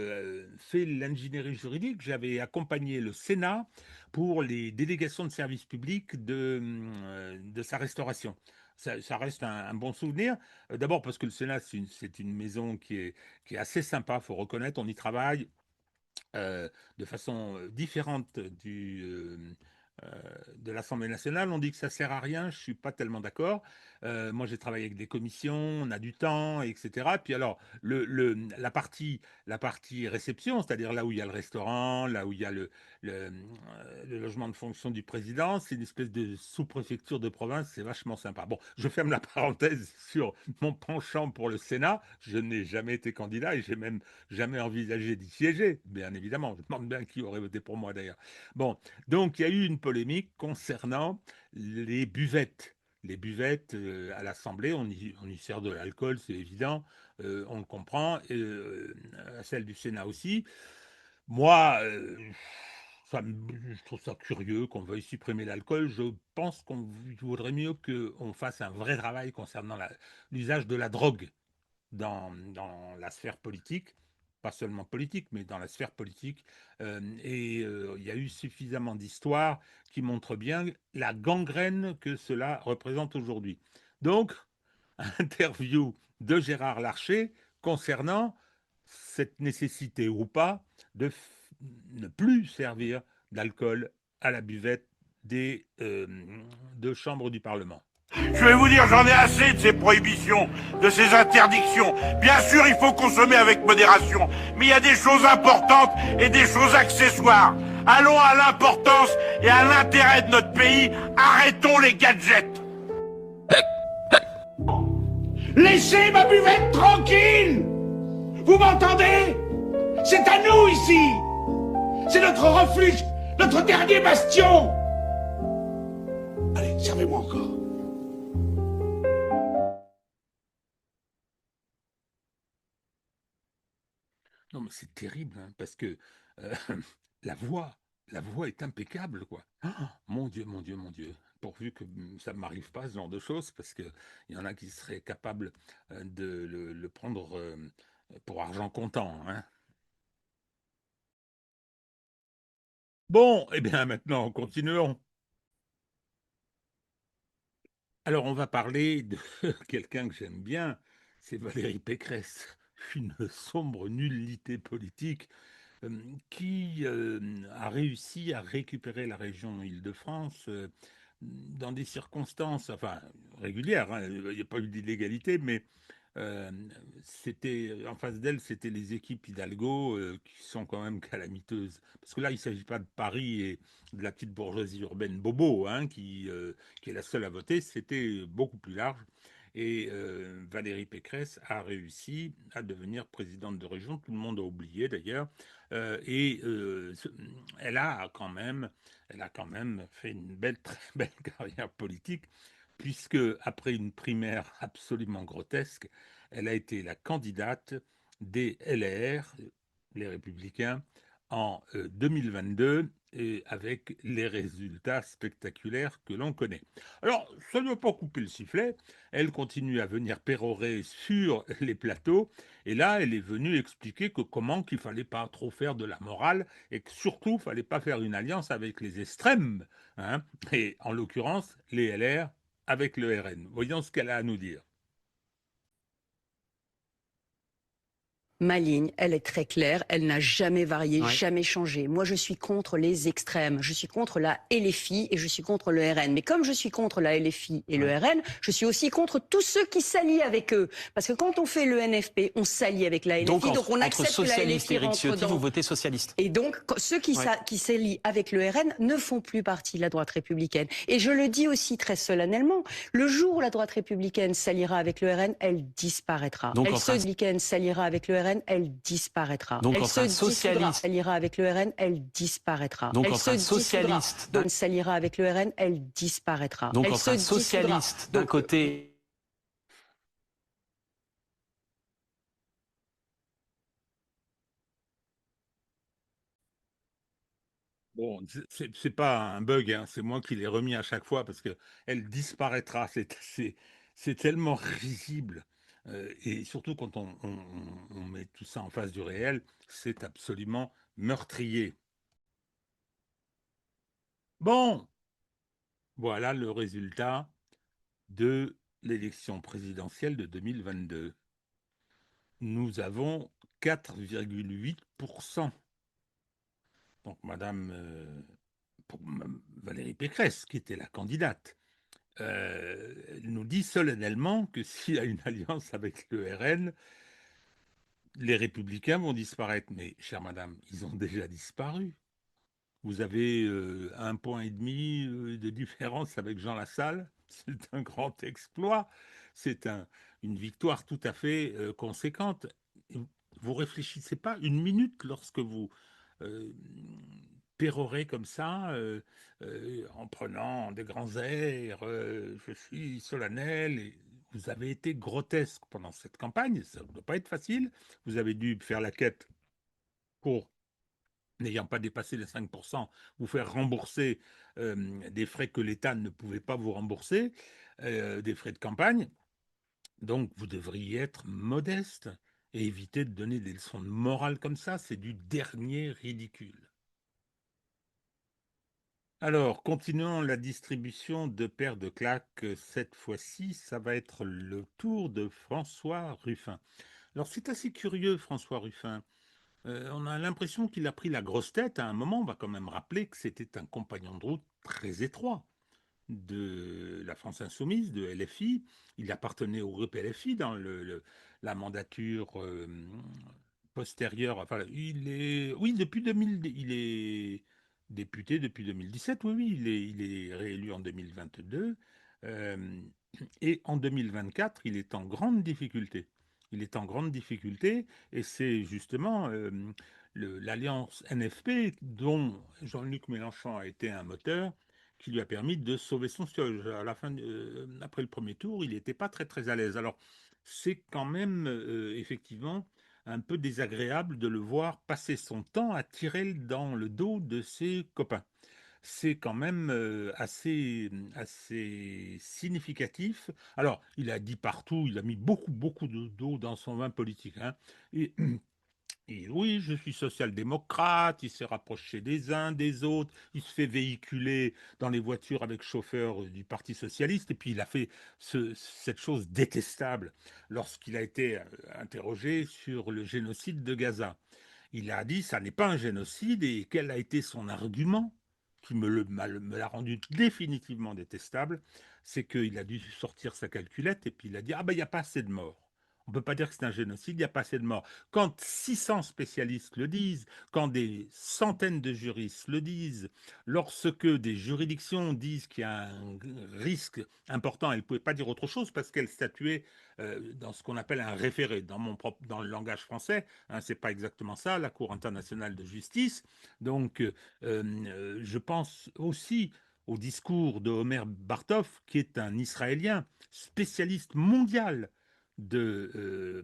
[SPEAKER 1] fait l'ingénierie juridique, j'avais accompagné le Sénat pour les délégations de services publics de sa restauration. Ça reste un bon souvenir. D'abord parce que le Sénat, c'est une maison qui est assez sympa, il faut reconnaître. On y travaille de façon différente de l'Assemblée nationale. On dit que ça sert à rien, je suis pas tellement d'accord. Moi, j'ai travaillé avec des commissions, on a du temps, etc. Puis alors, la partie réception, c'est-à-dire là où il y a le restaurant, là où il y a le logement de fonction du président, c'est une espèce de sous-préfecture de province, c'est vachement sympa. Bon, je ferme la parenthèse sur mon penchant pour le Sénat. Je n'ai jamais été candidat et j'ai même jamais envisagé d'y siéger, bien évidemment. Je me demande bien qui aurait voté pour moi d'ailleurs. Bon, donc il y a eu une polémique concernant les buvettes. Les buvettes à l'Assemblée, on y sert de l'alcool, c'est évident, on le comprend, et, à celle du Sénat aussi. Moi, je trouve ça curieux qu'on veuille supprimer l'alcool. Je pense qu'on vaudrait mieux qu'on fasse un vrai travail concernant l'usage de la drogue dans la sphère politique, pas seulement politique, mais dans la sphère politique. Il y a eu suffisamment d'histoires qui montrent bien la gangrène que cela représente aujourd'hui. Donc, interview de Gérard Larcher concernant cette nécessité ou pas de ne plus servir d'alcool à la buvette des deux chambres du Parlement.
[SPEAKER 5] Je vais vous dire, j'en ai assez de ces prohibitions, de ces interdictions. Bien sûr, il faut consommer avec modération, mais il y a des choses importantes et des choses accessoires. Allons à l'importance et à l'intérêt de notre pays. Arrêtons les gadgets. Laissez ma buvette tranquille. Vous m'entendez? C'est à nous ici. C'est notre refuge, notre dernier bastion. Allez, servez-moi encore.
[SPEAKER 1] Non, mais c'est terrible, hein, parce que la voix est impeccable, quoi. Oh, mon Dieu, mon Dieu, mon Dieu. Pourvu que ça ne m'arrive pas, ce genre de choses, parce qu'il y en a qui seraient capables de le prendre pour argent comptant, hein. Bon, eh bien maintenant, continuons. Alors, on va parler de quelqu'un que j'aime bien, c'est Valérie Pécresse, une sombre nullité politique qui a réussi à récupérer la région Île-de-France dans des circonstances, enfin, régulières, hein. Il n'y a pas eu d'illégalité, mais euh, c'était en face d'elle, c'était les équipes Hidalgo qui sont quand même calamiteuses. Parce que là, il ne s'agit pas de Paris et de la petite bourgeoisie urbaine bobo, hein, qui est la seule à voter, c'était beaucoup plus large. Et Valérie Pécresse a réussi à devenir présidente de région, tout le monde a oublié d'ailleurs, et elle a quand même fait une belle, très belle carrière politique, puisque après une primaire absolument grotesque, elle a été la candidate des LR, les Républicains, en 2022, et avec les résultats spectaculaires que l'on connaît. Alors, ça ne doit pas couper le sifflet, elle continue à venir pérorer sur les plateaux, et là, elle est venue expliquer qu'il ne fallait pas trop faire de la morale, et que surtout, il ne fallait pas faire une alliance avec les extrêmes, hein, et en l'occurrence, les LR avec le RN. Voyons ce qu'elle a à nous dire.
[SPEAKER 6] Ma ligne, elle est très claire, elle n'a jamais varié, jamais changé. Moi, je suis contre les extrêmes, je suis contre la LFI et je suis contre le RN. Mais comme je suis contre la LFI et le RN, je suis aussi contre tous ceux qui s'allient avec eux. Parce que quand on fait le NFP, on s'allie avec la LFI, donc on accepte que la LFI rentre dans...
[SPEAKER 7] vous votez socialiste.
[SPEAKER 6] Et donc, ceux qui s'allient avec le RN ne font plus partie de la droite républicaine. Et je le dis aussi très solennellement, le jour où la droite républicaine s'alliera avec le RN, elle disparaîtra.
[SPEAKER 7] Donc,
[SPEAKER 6] républicaine s'alliera avec le RN, elle disparaîtra.
[SPEAKER 7] Donc, entre un socialiste
[SPEAKER 6] s'alliera avec le RN, elle disparaîtra.
[SPEAKER 7] Donc, entre un socialiste
[SPEAKER 6] s'alliera avec le RN, elle disparaîtra.
[SPEAKER 7] Donc, entre un socialiste d'un côté.
[SPEAKER 1] Bon, c'est pas un bug, hein, c'est moi qui l'ai remis à chaque fois parce qu'elle disparaîtra. C'est tellement risible. Et surtout quand on met tout ça en face du réel, c'est absolument meurtrier. Bon, voilà le résultat de l'élection présidentielle de 2022. Nous avons 4,8%. Donc Madame pour Valérie Pécresse, qui était la candidate, elle nous dit solennellement que s'il y a une alliance avec le RN, les Républicains vont disparaître. Mais, chère madame, ils ont déjà disparu. Vous avez 1,5 point de différence avec Jean Lassalle. C'est un grand exploit. C'est une victoire tout à fait conséquente. Vous réfléchissez pas une minute lorsque vous pérorez comme ça, en prenant des grands airs, je suis solennel. Et vous avez été grotesque pendant cette campagne. Ça ne doit pas être facile. Vous avez dû faire la quête pour, n'ayant pas dépassé les 5%, vous faire rembourser des frais que l'État ne pouvait pas vous rembourser, des frais de campagne. Donc, vous devriez être modeste et éviter de donner des leçons de morale comme ça. C'est du dernier ridicule. Alors, continuons la distribution de paires de claques. Cette fois-ci, ça va être le tour de François Ruffin. Alors, c'est assez curieux, François Ruffin. On a l'impression qu'il a pris la grosse tête. À un moment, on va quand même rappeler que c'était un compagnon de route très étroit de la France Insoumise, de LFI. Il appartenait au groupe LFI dans la mandature postérieure. Enfin, oui, depuis 2000, il est député depuis 2017. Oui, il est réélu en 2022. Et en 2024, il est en grande difficulté. Il est en grande difficulté et c'est justement l'alliance NFP dont Jean-Luc Mélenchon a été un moteur qui lui a permis de sauver son siège. À la fin, après le premier tour, il n'était pas très très à l'aise. Alors c'est quand même effectivement un peu désagréable de le voir passer son temps à tirer dans le dos de ses copains. C'est quand même assez significatif. Alors, il a dit partout, il a mis beaucoup d'eau dans son vin politique. Hein. Et oui, je suis social-démocrate, il s'est rapproché des uns, des autres, il se fait véhiculer dans les voitures avec chauffeur du Parti socialiste, et puis il a fait cette chose détestable lorsqu'il a été interrogé sur le génocide de Gaza. Il a dit, ça n'est pas un génocide, et quel a été son argument qui me l'a rendu définitivement détestable, c'est qu'il a dû sortir sa calculette, et puis il a dit, ah ben il n'y a pas assez de morts. On ne peut pas dire que c'est un génocide, il n'y a pas assez de morts. Quand 600 spécialistes le disent, quand des centaines de juristes le disent, lorsque des juridictions disent qu'il y a un risque important, elles ne pouvaient pas dire autre chose parce qu'elles statuaient dans ce qu'on appelle un référé, dans le langage français, hein, c'est pas exactement ça, la Cour internationale de justice. Donc, je pense aussi au discours de Omer Bartov, qui est un Israélien spécialiste mondial des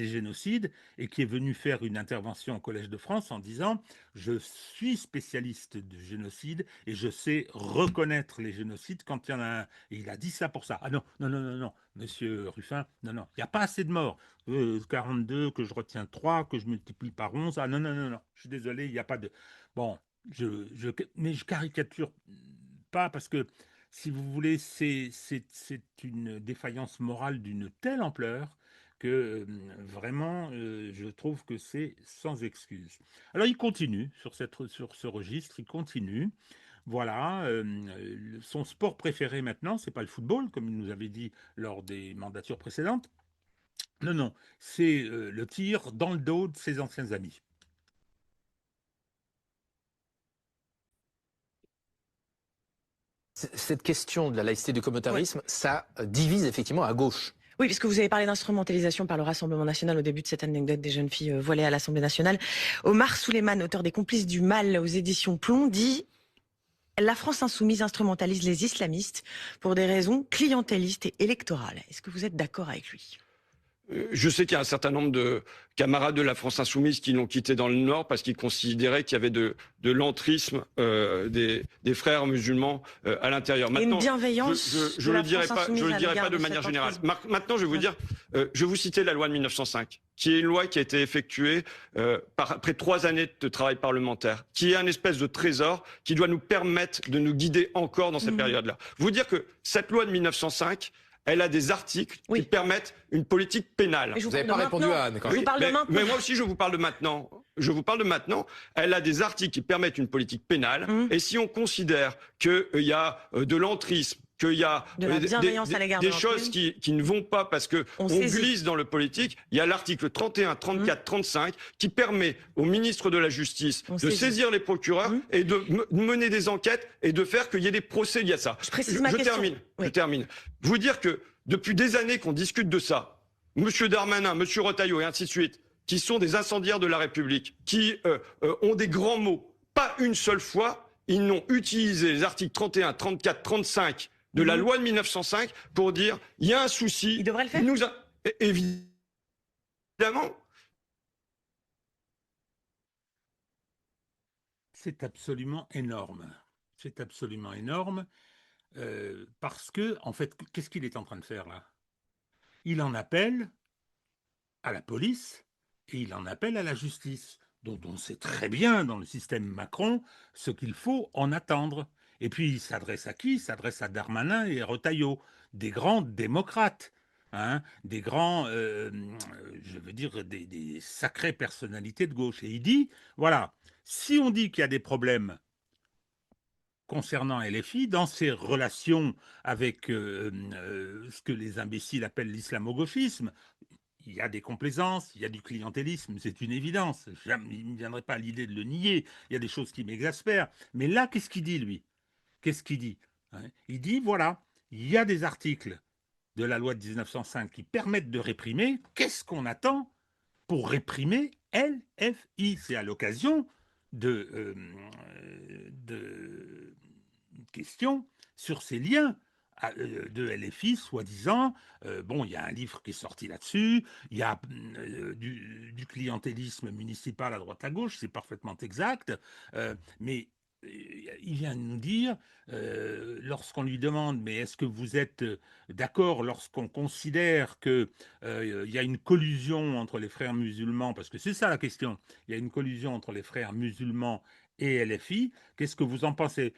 [SPEAKER 1] génocides et qui est venu faire une intervention au Collège de France en disant « Je suis spécialiste de génocide et je sais reconnaître les génocides quand il y en a un. » Et il a dit ça pour ça. Ah non, monsieur Ruffin, non, il n'y a pas assez de morts. 42, que je retiens 3, que je multiplie par 11. Ah non, je suis désolé, il n'y a pas de... Bon, mais je caricature pas parce que si vous voulez, c'est une défaillance morale d'une telle ampleur que vraiment, je trouve que c'est sans excuse. Alors, il continue sur ce registre, il continue. Voilà, son sport préféré maintenant, c'est pas le football, comme il nous avait dit lors des mandatures précédentes. Non, c'est le tir dans le dos de ses anciens amis.
[SPEAKER 7] Cette question de la laïcité du communautarisme, ça divise effectivement à gauche.
[SPEAKER 6] Oui, puisque vous avez parlé d'instrumentalisation par le Rassemblement national au début de cette anecdote des jeunes filles voilées à l'Assemblée nationale. Omar Souleyman, auteur des Complices du mal aux éditions Plomb, dit « La France insoumise instrumentalise les islamistes pour des raisons clientélistes et électorales ». Est-ce que vous êtes d'accord avec lui ?
[SPEAKER 8] Je sais qu'il y a un certain nombre de camarades de la France Insoumise qui l'ont quitté dans le Nord parce qu'ils considéraient qu'il y avait de l'entrisme des frères musulmans à l'intérieur.
[SPEAKER 6] Une bienveillance
[SPEAKER 8] je ne le dirai pas de manière générale. Maintenant, je vais vous dire, je vais vous citer la loi de 1905, qui est une loi qui a été effectuée après 3 années de travail parlementaire, qui est un espèce de trésor qui doit nous permettre de nous guider encore dans cette période-là. Vous dire que cette loi de 1905 elle a des articles qui permettent une politique pénale.
[SPEAKER 7] Vous n'avez pas répondu à Anne.
[SPEAKER 8] Oui, mais moi aussi, je vous parle de maintenant. Je vous parle de maintenant. Elle a des articles qui permettent une politique pénale. Et si on considère qu'il y a de l'entrisme, qu'il y a des choses qui ne vont pas parce qu'on glisse dans le politique, il y a l'article 31, 34, 35 qui permet au ministre de la Justice de saisir les procureurs et de mener des enquêtes et de faire qu'il y ait des procès liés à ça. Je termine. Vous dire que depuis des années qu'on discute de ça, M. Darmanin, M. Retailleau et ainsi de suite, qui sont des incendiaires de la République, qui ont des grands mots, pas une seule fois, ils n'ont utilisé les articles 31, 34, 35 de la loi de 1905 pour dire il y a un souci.
[SPEAKER 6] Il devrait le faire.
[SPEAKER 8] Évidemment.
[SPEAKER 1] C'est absolument énorme. C'est absolument énorme parce que, en fait, qu'est-ce qu'il est en train de faire là? Il en appelle à la police et il en appelle à la justice, dont on sait très bien dans le système Macron ce qu'il faut en attendre. Et puis, il s'adresse à qui? Il s'adresse à Darmanin et à Retailleau, des grands démocrates, des grands, je veux dire, des sacrées personnalités de gauche. Et il dit, voilà, si on dit qu'il y a des problèmes concernant LFI, dans ses relations avec ce que les imbéciles appellent l'islamo-gauchisme, il y a des complaisances, il y a du clientélisme, c'est une évidence. Il ne me viendrait pas à l'idée de le nier. Il y a des choses qui m'exaspèrent. Mais là, qu'est-ce qu'il dit, lui? Qu'est-ce qu'il dit? Il dit, voilà, il y a des articles de la loi de 1905 qui permettent de réprimer. Qu'est-ce qu'on attend pour réprimer LFI? C'est à l'occasion de questions sur ces liens de LFI, soi-disant. Bon, il y a un livre qui est sorti là-dessus, il y a du clientélisme municipal à droite à gauche, c'est parfaitement exact, mais il vient de nous dire, lorsqu'on lui demande, mais est-ce que vous êtes d'accord lorsqu'on considère qu'il y a une collusion entre les frères musulmans, parce que c'est ça la question, il y a une collusion entre les frères musulmans et LFI, qu'est-ce que vous en pensez?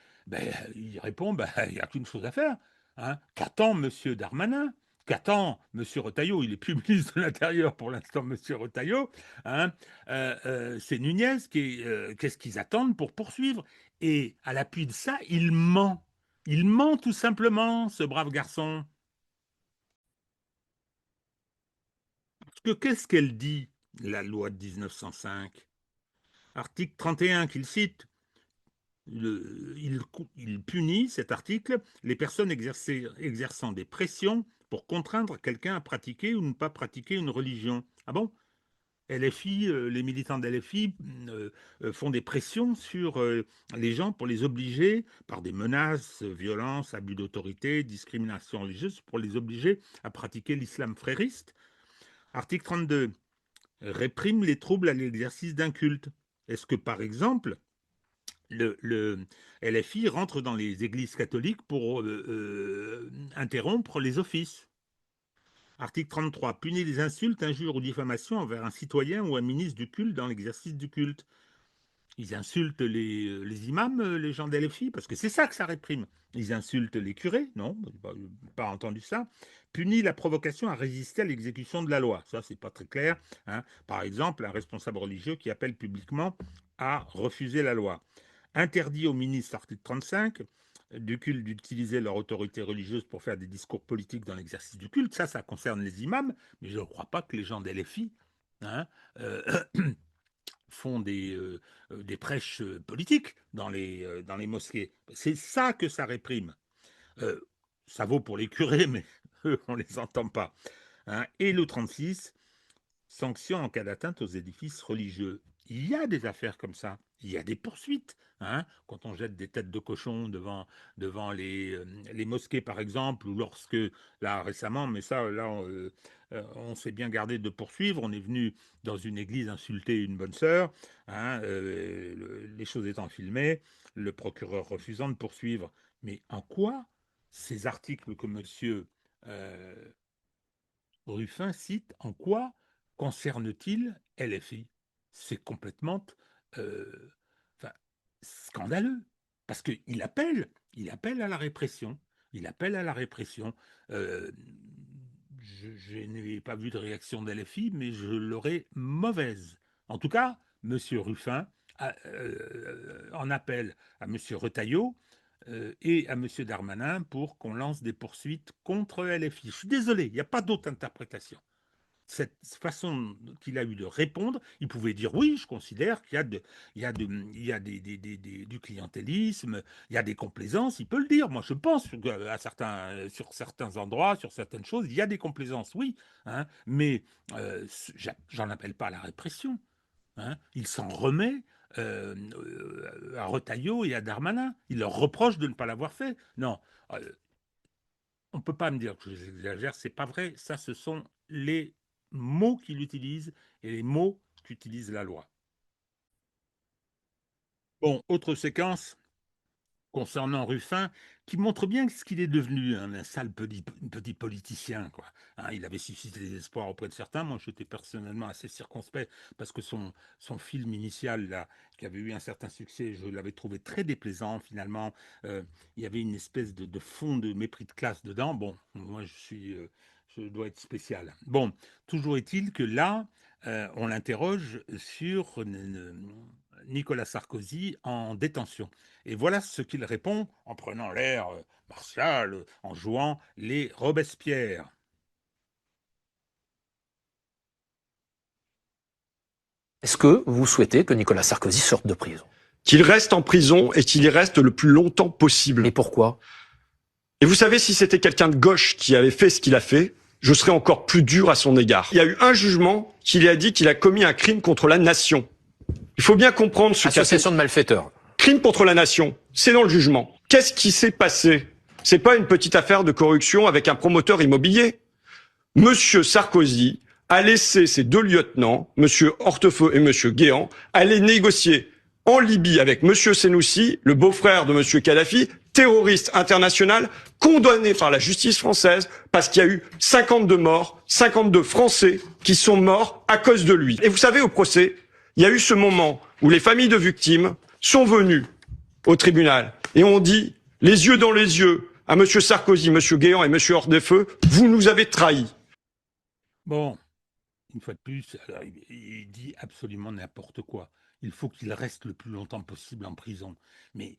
[SPEAKER 1] Il répond, il n'y a qu'une chose à faire. Qu'attend M. Darmanin? Qu'attend M. Retailleau? Il n'est plus ministre de l'Intérieur pour l'instant, M. Retailleau. C'est Nunez. Qu'est-ce qu'ils attendent pour poursuivre? Et à l'appui de ça, il ment. Il ment tout simplement, ce brave garçon. Parce que qu'est-ce qu'elle dit, la loi de 1905? Article 31 qu'il cite. Il punit, cet article, les personnes exerçant des pressions pour contraindre quelqu'un à pratiquer ou ne pas pratiquer une religion. Ah bon? LFI, les militants de LFI font des pressions sur les gens pour les obliger, par des menaces, violences, abus d'autorité, discrimination religieuse, pour les obliger à pratiquer l'islam frériste. Article 32. Réprime les troubles à l'exercice d'un culte. Est-ce que, par exemple, le LFI rentre dans les églises catholiques pour interrompre les offices? Article 33. Punit les insultes, injures ou diffamations envers un citoyen ou un ministre du culte dans l'exercice du culte. Ils insultent les imams, les gens de LFI, parce que c'est ça que ça réprime. Ils insultent les curés, non, pas entendu ça. Punit la provocation à résister à l'exécution de la loi. Ça, c'est pas très clair. Par exemple, un responsable religieux qui appelle publiquement à refuser la loi. Interdit aux ministres, article 35, du culte d'utiliser leur autorité religieuse pour faire des discours politiques dans l'exercice du culte. Ça concerne les imams, mais je ne crois pas que les gens d'LFI font des prêches politiques dans les mosquées. C'est ça que ça réprime. Ça vaut pour les curés, mais eux, on ne les entend pas. Et le 36, sanctions en cas d'atteinte aux édifices religieux. Il y a des affaires comme ça. Il y a des poursuites. Quand on jette des têtes de cochon devant les mosquées, par exemple, ou lorsque, là, récemment, mais ça, là, on s'est bien gardé de poursuivre. On est venu dans une église insulter une bonne sœur, les choses étant filmées, le procureur refusant de poursuivre. Mais en quoi ces articles que monsieur Ruffin cite, en quoi concerne-t-il LFI? C'est complètement scandaleux, parce qu'il appelle à la répression. Il appelle à la répression. Je n'ai pas vu de réaction de LFI, mais je l'aurais mauvaise. En tout cas, M. Ruffin en appelle à M. Retailleau et à M. Darmanin pour qu'on lance des poursuites contre LFI. Je suis désolé, il n'y a pas d'autre interprétation. Cette façon qu'il a eu de répondre, il pouvait dire oui, je considère qu'il y a du clientélisme, il y a des complaisances, il peut le dire. Moi, je pense sur certains endroits, sur certaines choses, il y a des complaisances, oui, hein, mais j'en appelle pas à la répression. Hein. Il s'en remet à Retailleau et à Darmanin. Il leur reproche de ne pas l'avoir fait. Non, on ne peut pas me dire que j'exagère, c'est pas vrai. Ça, ce sont les mots qu'il utilise et les mots qu'utilise la loi. Bon, autre séquence concernant Ruffin, qui montre bien ce qu'il est devenu, un sale petit politicien, quoi. Hein, il avait suscité des espoirs auprès de certains. Moi, j'étais personnellement assez circonspect parce que son film initial, là, qui avait eu un certain succès, je l'avais trouvé très déplaisant, finalement. Il y avait une espèce de fond de mépris de classe dedans. Bon, moi, je dois être spécial. Bon, toujours est-il que là, on l'interroge sur Nicolas Sarkozy en détention. Et voilà ce qu'il répond en prenant l'air martial, en jouant les Robespierre.
[SPEAKER 7] Est-ce que vous souhaitez que Nicolas Sarkozy sorte de prison?
[SPEAKER 8] Qu'il reste en prison et qu'il y reste le plus longtemps possible.
[SPEAKER 7] Et pourquoi?
[SPEAKER 8] Et vous savez, si c'était quelqu'un de gauche qui avait fait ce qu'il a fait, je serais encore plus dur à son égard. Il y a eu un jugement qui lui a dit qu'il a commis un crime contre la nation. Il faut bien comprendre ce
[SPEAKER 7] association de malfaiteurs.
[SPEAKER 8] Crime contre la nation, c'est dans le jugement. Qu'est-ce qui s'est passé? C'est pas une petite affaire de corruption avec un promoteur immobilier. Monsieur Sarkozy a laissé ses deux lieutenants, Monsieur Hortefeux et Monsieur Guéant, aller négocier en Libye avec Monsieur Senoussi, le beau-frère de Monsieur Kadhafi, terroriste international, condamné par la justice française parce qu'il y a eu 52 morts, 52 Français qui sont morts à cause de lui. Et vous savez, au procès, il y a eu ce moment où les familles de victimes sont venues au tribunal et ont dit, les yeux dans les yeux, à Monsieur Sarkozy, Monsieur Guéant et Monsieur Hortefeux, vous nous avez trahis.
[SPEAKER 1] Bon, une fois de plus, alors, il dit absolument n'importe quoi. Il faut qu'il reste le plus longtemps possible en prison. Mais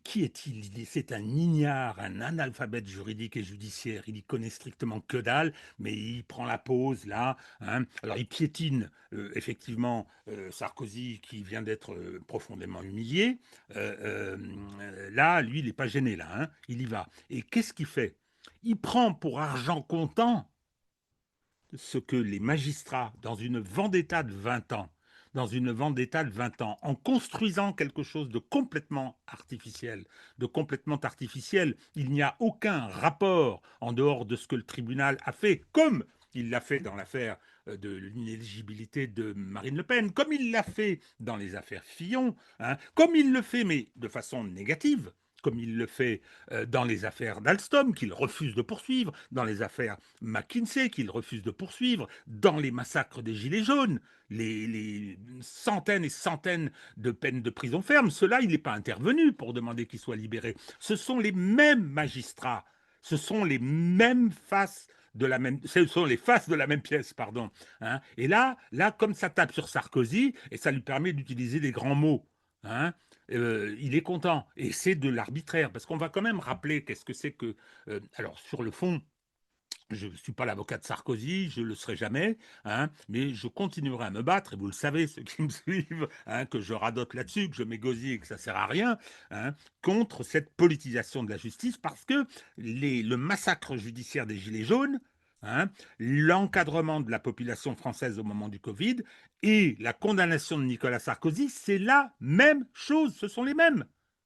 [SPEAKER 1] qui est-il? C'est un ignare, un analphabète juridique et judiciaire. Il y connaît strictement que dalle, mais il prend la pause là. Hein. Alors il piétine effectivement Sarkozy qui vient d'être profondément humilié. Là, lui, il n'est pas gêné là. Hein. Il y va. Et qu'est-ce qu'il fait? Il prend pour argent comptant ce que les magistrats, dans une vendetta de 20 ans, en construisant quelque chose de complètement artificiel, il n'y a aucun rapport en dehors de ce que le tribunal a fait, comme il l'a fait dans l'affaire de l'inéligibilité de Marine Le Pen, comme il l'a fait dans les affaires Fillon, hein, comme il le fait, mais de façon négative, comme il le fait dans les affaires d'Alstom, qu'il refuse de poursuivre, dans les affaires McKinsey, qu'il refuse de poursuivre, dans les massacres des Gilets jaunes, les centaines et centaines de peines de prison ferme, cela, il n'est pas intervenu pour demander qu'il soit libéré. Ce sont les mêmes magistrats, ce sont les mêmes faces ce sont les faces de la même pièce, pardon. Hein. Et là, comme ça tape sur Sarkozy, et ça lui permet d'utiliser des grands mots, hein, il est content. Et c'est de l'arbitraire, parce qu'on va quand même rappeler qu'est-ce que c'est que... alors, sur le fond, je ne suis pas l'avocat de Sarkozy, je ne le serai jamais, hein, mais je continuerai à me battre, et vous le savez, ceux qui me suivent, hein, que je radote là-dessus, que je m'égosille et que ça ne sert à rien, hein, contre cette politisation de la justice, parce que le massacre judiciaire des Gilets jaunes, hein, l'encadrement de la population française au moment du Covid et la condamnation de Nicolas Sarkozy, c'est la même chose, ce sont les mêmes.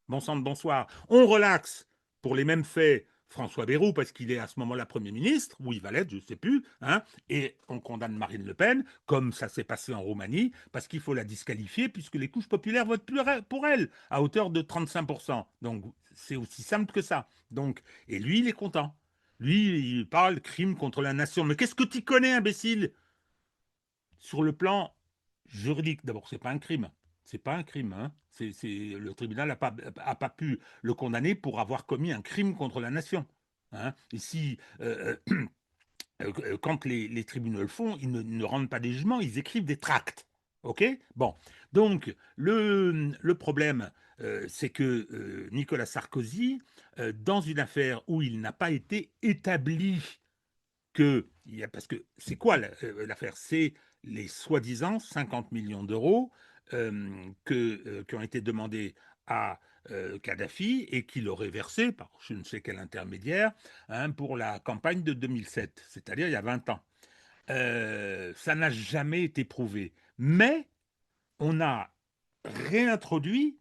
[SPEAKER 1] Bon sang de bonsoir. On relaxe pour les mêmes faits François Bayrou, parce qu'il est à ce moment-là Premier ministre, ou il va l'être, je ne sais plus, hein, et on condamne Marine Le Pen, comme ça s'est passé en Roumanie, parce qu'il faut la disqualifier, puisque les couches populaires votent pour elle, à hauteur de 35%. Donc, c'est aussi simple que ça. Donc, et lui, il est content. Lui, il parle crime contre la nation. Mais qu'est-ce que tu connais, imbécile? Sur le plan juridique, d'abord, c'est pas un crime. C'est pas un crime. Hein. Le tribunal n'a pas pu le condamner pour avoir commis un crime contre la nation. Hein. Et si quand les tribunaux le font, ils ne rendent pas des jugements, ils écrivent des tracts. OK? Bon. Donc, le problème, c'est que Nicolas Sarkozy, dans une affaire où il n'a pas été établi parce que c'est quoi l'affaire? C'est les soi-disant 50 millions d'euros qui ont été demandés à Kadhafi et qu'il aurait versé par je ne sais quel intermédiaire, hein, pour la campagne de 2007, c'est-à-dire il y a 20 ans. Ça n'a jamais été prouvé. Mais on a réintroduit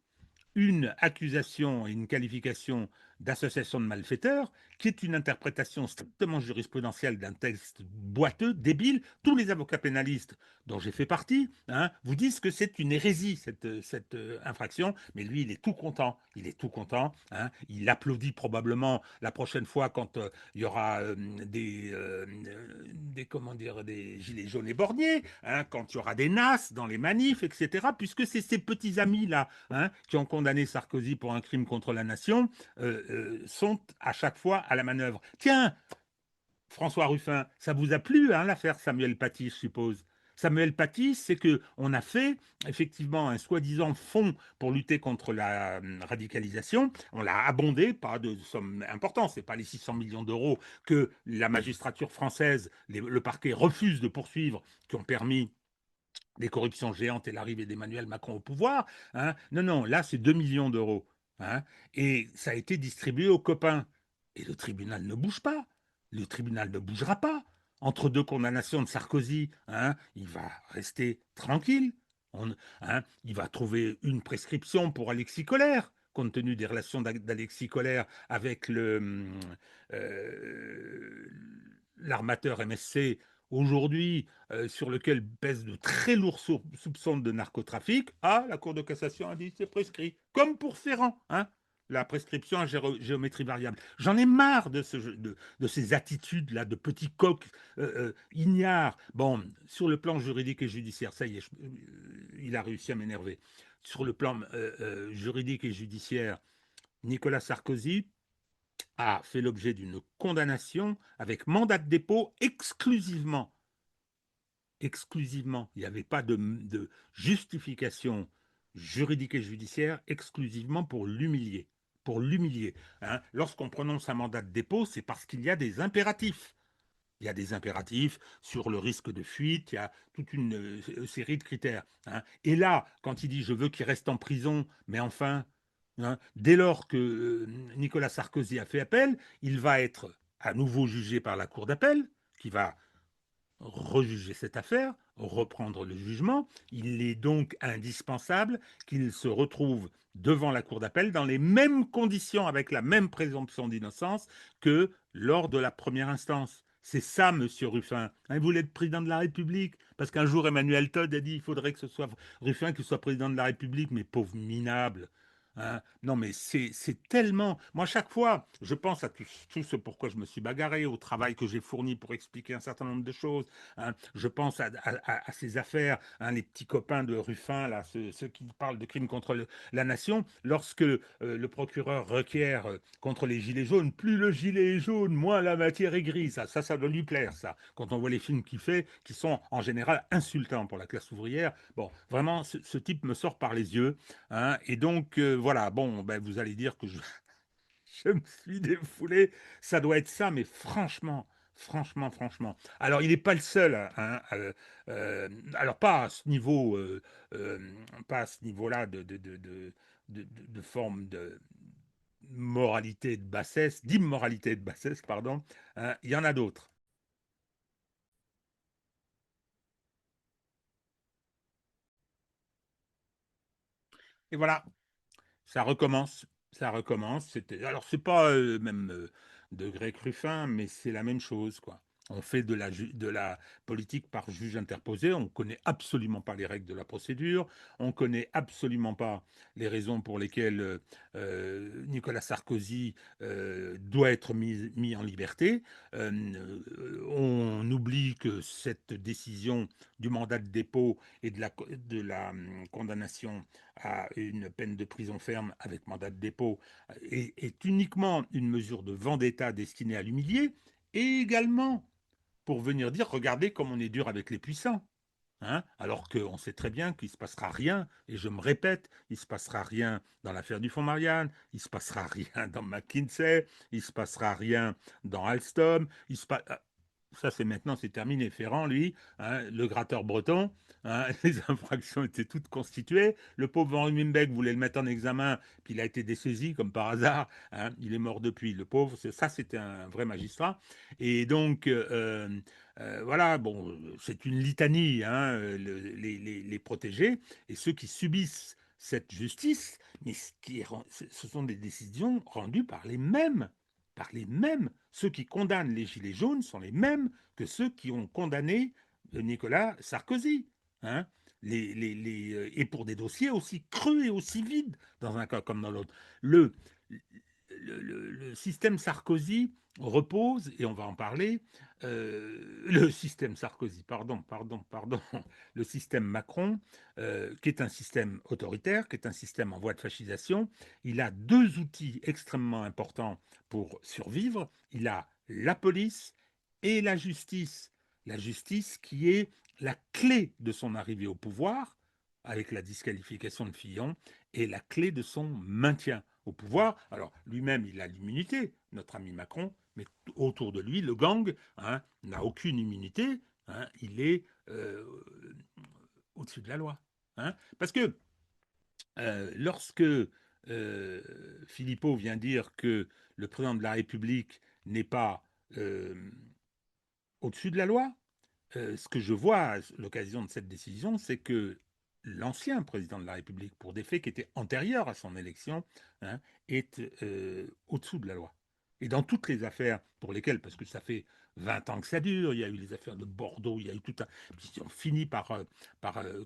[SPEAKER 1] une accusation et une qualification d'association de malfaiteurs, qui est une interprétation strictement jurisprudentielle d'un texte boiteux, débile. Tous les avocats pénalistes dont j'ai fait partie, hein, vous disent que c'est une hérésie, cette infraction, mais lui, il est tout content. Il est tout content. Hein. Il applaudit probablement la prochaine fois quand il y aura comment dire, des gilets jaunes et borniers, hein, quand il y aura des NAS dans les manifs, etc., puisque c'est ces petits amis-là, hein, qui ont condamné Sarkozy pour un crime contre la nation, sont à chaque fois à la manœuvre. Tiens, François Ruffin, ça vous a plu, hein, l'affaire Samuel Paty, je suppose? Samuel Paty, c'est qu'on a fait effectivement un soi-disant fonds pour lutter contre la radicalisation. On l'a abondé, pas de somme importante, ce n'est pas les 600 millions d'euros que la magistrature française, le parquet refuse de poursuivre, qui ont permis des corruptions géantes et l'arrivée d'Emmanuel Macron au pouvoir. Hein. Non, non, là, c'est 2 millions d'euros. Hein. Et ça a été distribué aux copains. Et le tribunal ne bouge pas. Le tribunal ne bougera pas. Entre deux condamnations de Sarkozy, hein, il va rester tranquille. Il va trouver une prescription pour Alexis Colère, compte tenu des relations d'Alexis Colère avec l'armateur MSC aujourd'hui, sur lequel pèsent de très lourds soupçons de narcotrafic, la Cour de cassation a dit c'est prescrit, comme pour Ferrand, hein, la prescription à géométrie variable. J'en ai marre de ces attitudes-là, de petits coqs ignares. Bon, sur le plan juridique et judiciaire, ça y est, il a réussi à m'énerver. Sur le plan juridique et judiciaire, Nicolas Sarkozy a fait l'objet d'une condamnation avec mandat de dépôt exclusivement. Exclusivement. Il n'y avait pas de justification juridique et judiciaire, exclusivement pour l'humilier. Pour l'humilier. Hein. Lorsqu'on prononce un mandat de dépôt, c'est parce qu'il y a des impératifs. Il y a des impératifs sur le risque de fuite, il y a toute une série de critères. Hein. Et là, quand il dit « je veux qu'il reste en prison », mais enfin, hein, dès lors que Nicolas Sarkozy a fait appel, il va être à nouveau jugé par la Cour d'appel, qui va rejuger cette affaire, reprendre le jugement. Il est donc indispensable qu'il se retrouve devant la Cour d'appel dans les mêmes conditions, avec la même présomption d'innocence que lors de la première instance. C'est ça, monsieur Ruffin. Hein, vous voulez être président de la République? Parce qu'un jour, Emmanuel Todd a dit qu'il faudrait que ce soit Ruffin qui soit président de la République, mais pauvre minable. Hein. Non, mais c'est tellement... Moi, chaque fois, je pense à tout ce pourquoi je me suis bagarré, au travail que j'ai fourni pour expliquer un certain nombre de choses. Hein. Je pense à ces affaires, hein, les petits copains de Ruffin, là, ceux qui parlent de crimes contre la nation. Lorsque le procureur requiert contre les gilets jaunes, plus le gilet est jaune, moins la matière est grise. Ça doit lui plaire, ça. Quand on voit les films qu'il fait, qui sont en général insultants pour la classe ouvrière. Bon, vraiment, ce type me sort par les yeux. Hein, et donc, voilà, bon, ben, vous allez dire que je me suis défoulé. Ça doit être ça, mais franchement, franchement, franchement. Alors, il n'est pas le seul. Hein, alors, pas à ce niveau, pas à ce niveau-là de forme de moralité de bassesse, d'immoralité de bassesse, pardon. Hein, il y en a d'autres. Et voilà, ça recommence. Ça recommence. Alors, c'est pas même de Greg Ruffin, mais c'est la même chose, quoi. On fait de la politique par juge interposé, on ne connaît absolument pas les règles de la procédure, on ne connaît absolument pas les raisons pour lesquelles Nicolas Sarkozy doit être mis en liberté. On oublie que cette décision du mandat de dépôt et de la condamnation à une peine de prison ferme avec mandat de dépôt est uniquement une mesure de vendetta destinée à l'humilier, et également pour venir dire, regardez comme on est dur avec les puissants. Hein, alors qu'on sait très bien qu'il ne se passera rien, et je me répète, il ne se passera rien dans l'affaire du fonds Marianne, il ne se passera rien dans McKinsey, il ne se passera rien dans Alstom, ça c'est maintenant, c'est terminé. Ferrand, lui, hein, le gratteur breton, hein, les infractions étaient toutes constituées. Le pauvre Van Ruymbeck voulait le mettre en examen, puis il a été dessaisi comme par hasard. Hein, il est mort depuis, le pauvre. Ça, c'était un vrai magistrat. Et donc, voilà, bon, c'est une litanie, hein, les protégés et ceux qui subissent cette justice, mais ce sont des décisions rendues par les mêmes. Par les mêmes. Ceux qui condamnent les Gilets jaunes sont les mêmes que ceux qui ont condamné Nicolas Sarkozy. Hein, et pour des dossiers aussi creux et aussi vides dans un cas comme dans l'autre. Le système Sarkozy repose, et on va en parler, le système Sarkozy, pardon, le système Macron, qui est un système autoritaire, qui est un système en voie de fascisation, il a deux outils extrêmement importants pour survivre. Il a la police et la justice. La justice qui est la clé de son arrivée au pouvoir, avec la disqualification de Fillon, et la clé de son maintien au pouvoir. Alors, lui-même, il a l'immunité, notre ami Macron, mais autour de lui, le gang hein, n'a aucune immunité. Hein, il est au-dessus de la loi. Hein, parce que lorsque Philippot vient dire que le président de la République n'est pas au-dessus de la loi, ce que je vois à l'occasion de cette décision, c'est que l'ancien président de la République, pour des faits qui étaient antérieurs à son élection, hein, est au-dessous de la loi. Et dans toutes les affaires pour lesquelles, parce que ça fait 20 ans que ça dure, il y a eu les affaires de Bordeaux, il y a eu tout un... Ils ont fini par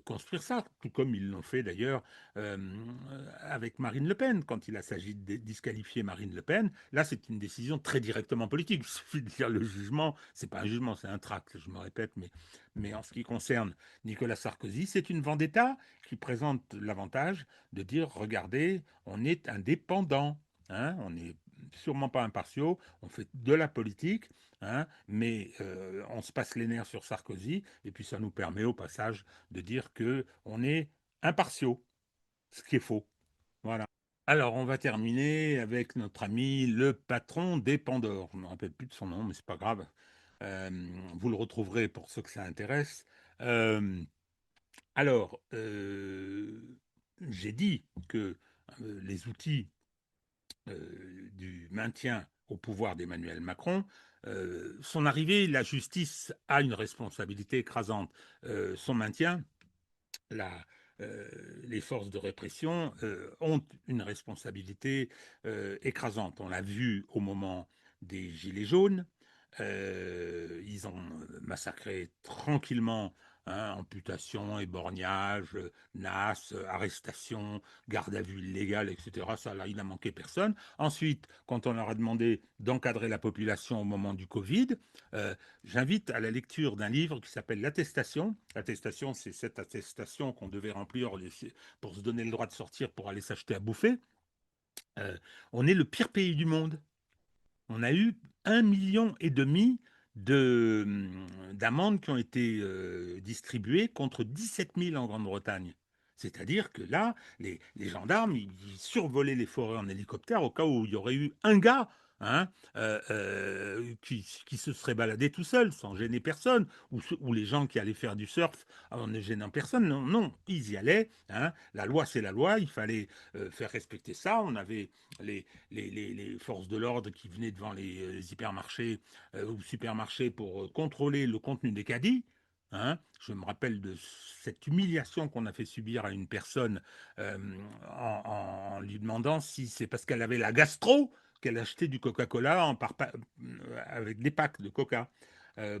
[SPEAKER 1] construire ça, tout comme ils l'ont fait d'ailleurs avec Marine Le Pen, quand il s'agit de disqualifier Marine Le Pen. Là, c'est une décision très directement politique. Il suffit de lire le jugement, c'est pas un jugement, c'est un tract, je me répète, mais en ce qui concerne Nicolas Sarkozy, c'est une vendetta qui présente l'avantage de dire, regardez, on est indépendant, hein, on n'est sûrement pas impartiaux, on fait de la politique, hein, mais on se passe les nerfs sur Sarkozy, et puis ça nous permet au passage de dire qu'on est impartiaux, ce qui est faux. Voilà. Alors, on va terminer avec notre ami le patron des Pandores. Je ne me rappelle plus de son nom, mais c'est pas grave. Vous le retrouverez pour ceux que ça intéresse. Alors, j'ai dit que les outils du maintien au pouvoir d'Emmanuel Macron, son arrivée, la justice a une responsabilité écrasante. Son maintien, les forces de répression ont une responsabilité écrasante. On l'a vu au moment des Gilets jaunes. Ils ont massacré tranquillement, hein, amputation, éborgnage, nasse, arrestation, garde à vue illégale, etc. Ça, là, il n'a manqué personne. Ensuite, quand on leur a demandé d'encadrer la population au moment du Covid, j'invite à la lecture d'un livre qui s'appelle L'Attestation. L'attestation, c'est cette attestation qu'on devait remplir pour se donner le droit de sortir pour aller s'acheter à bouffer. On est le pire pays du monde. On a eu 1,5 million d'amendes qui ont été distribuées contre 17 000 en Grande-Bretagne. C'est-à-dire que là, les gendarmes, ils survolaient les forêts en hélicoptère au cas où il y aurait eu un gars hein, qui se serait baladé tout seul, sans gêner personne, ou les gens qui allaient faire du surf en ne gênant personne. Non, non, ils y allaient. Hein. La loi, c'est la loi, il fallait faire respecter ça. On avait les forces de l'ordre qui venaient devant les hypermarchés ou supermarchés pour contrôler le contenu des caddies. Hein, je me rappelle de cette humiliation qu'on a fait subir à une personne en lui demandant si c'est parce qu'elle avait la gastro qu'elle achetait du Coca-Cola avec des packs de Coca.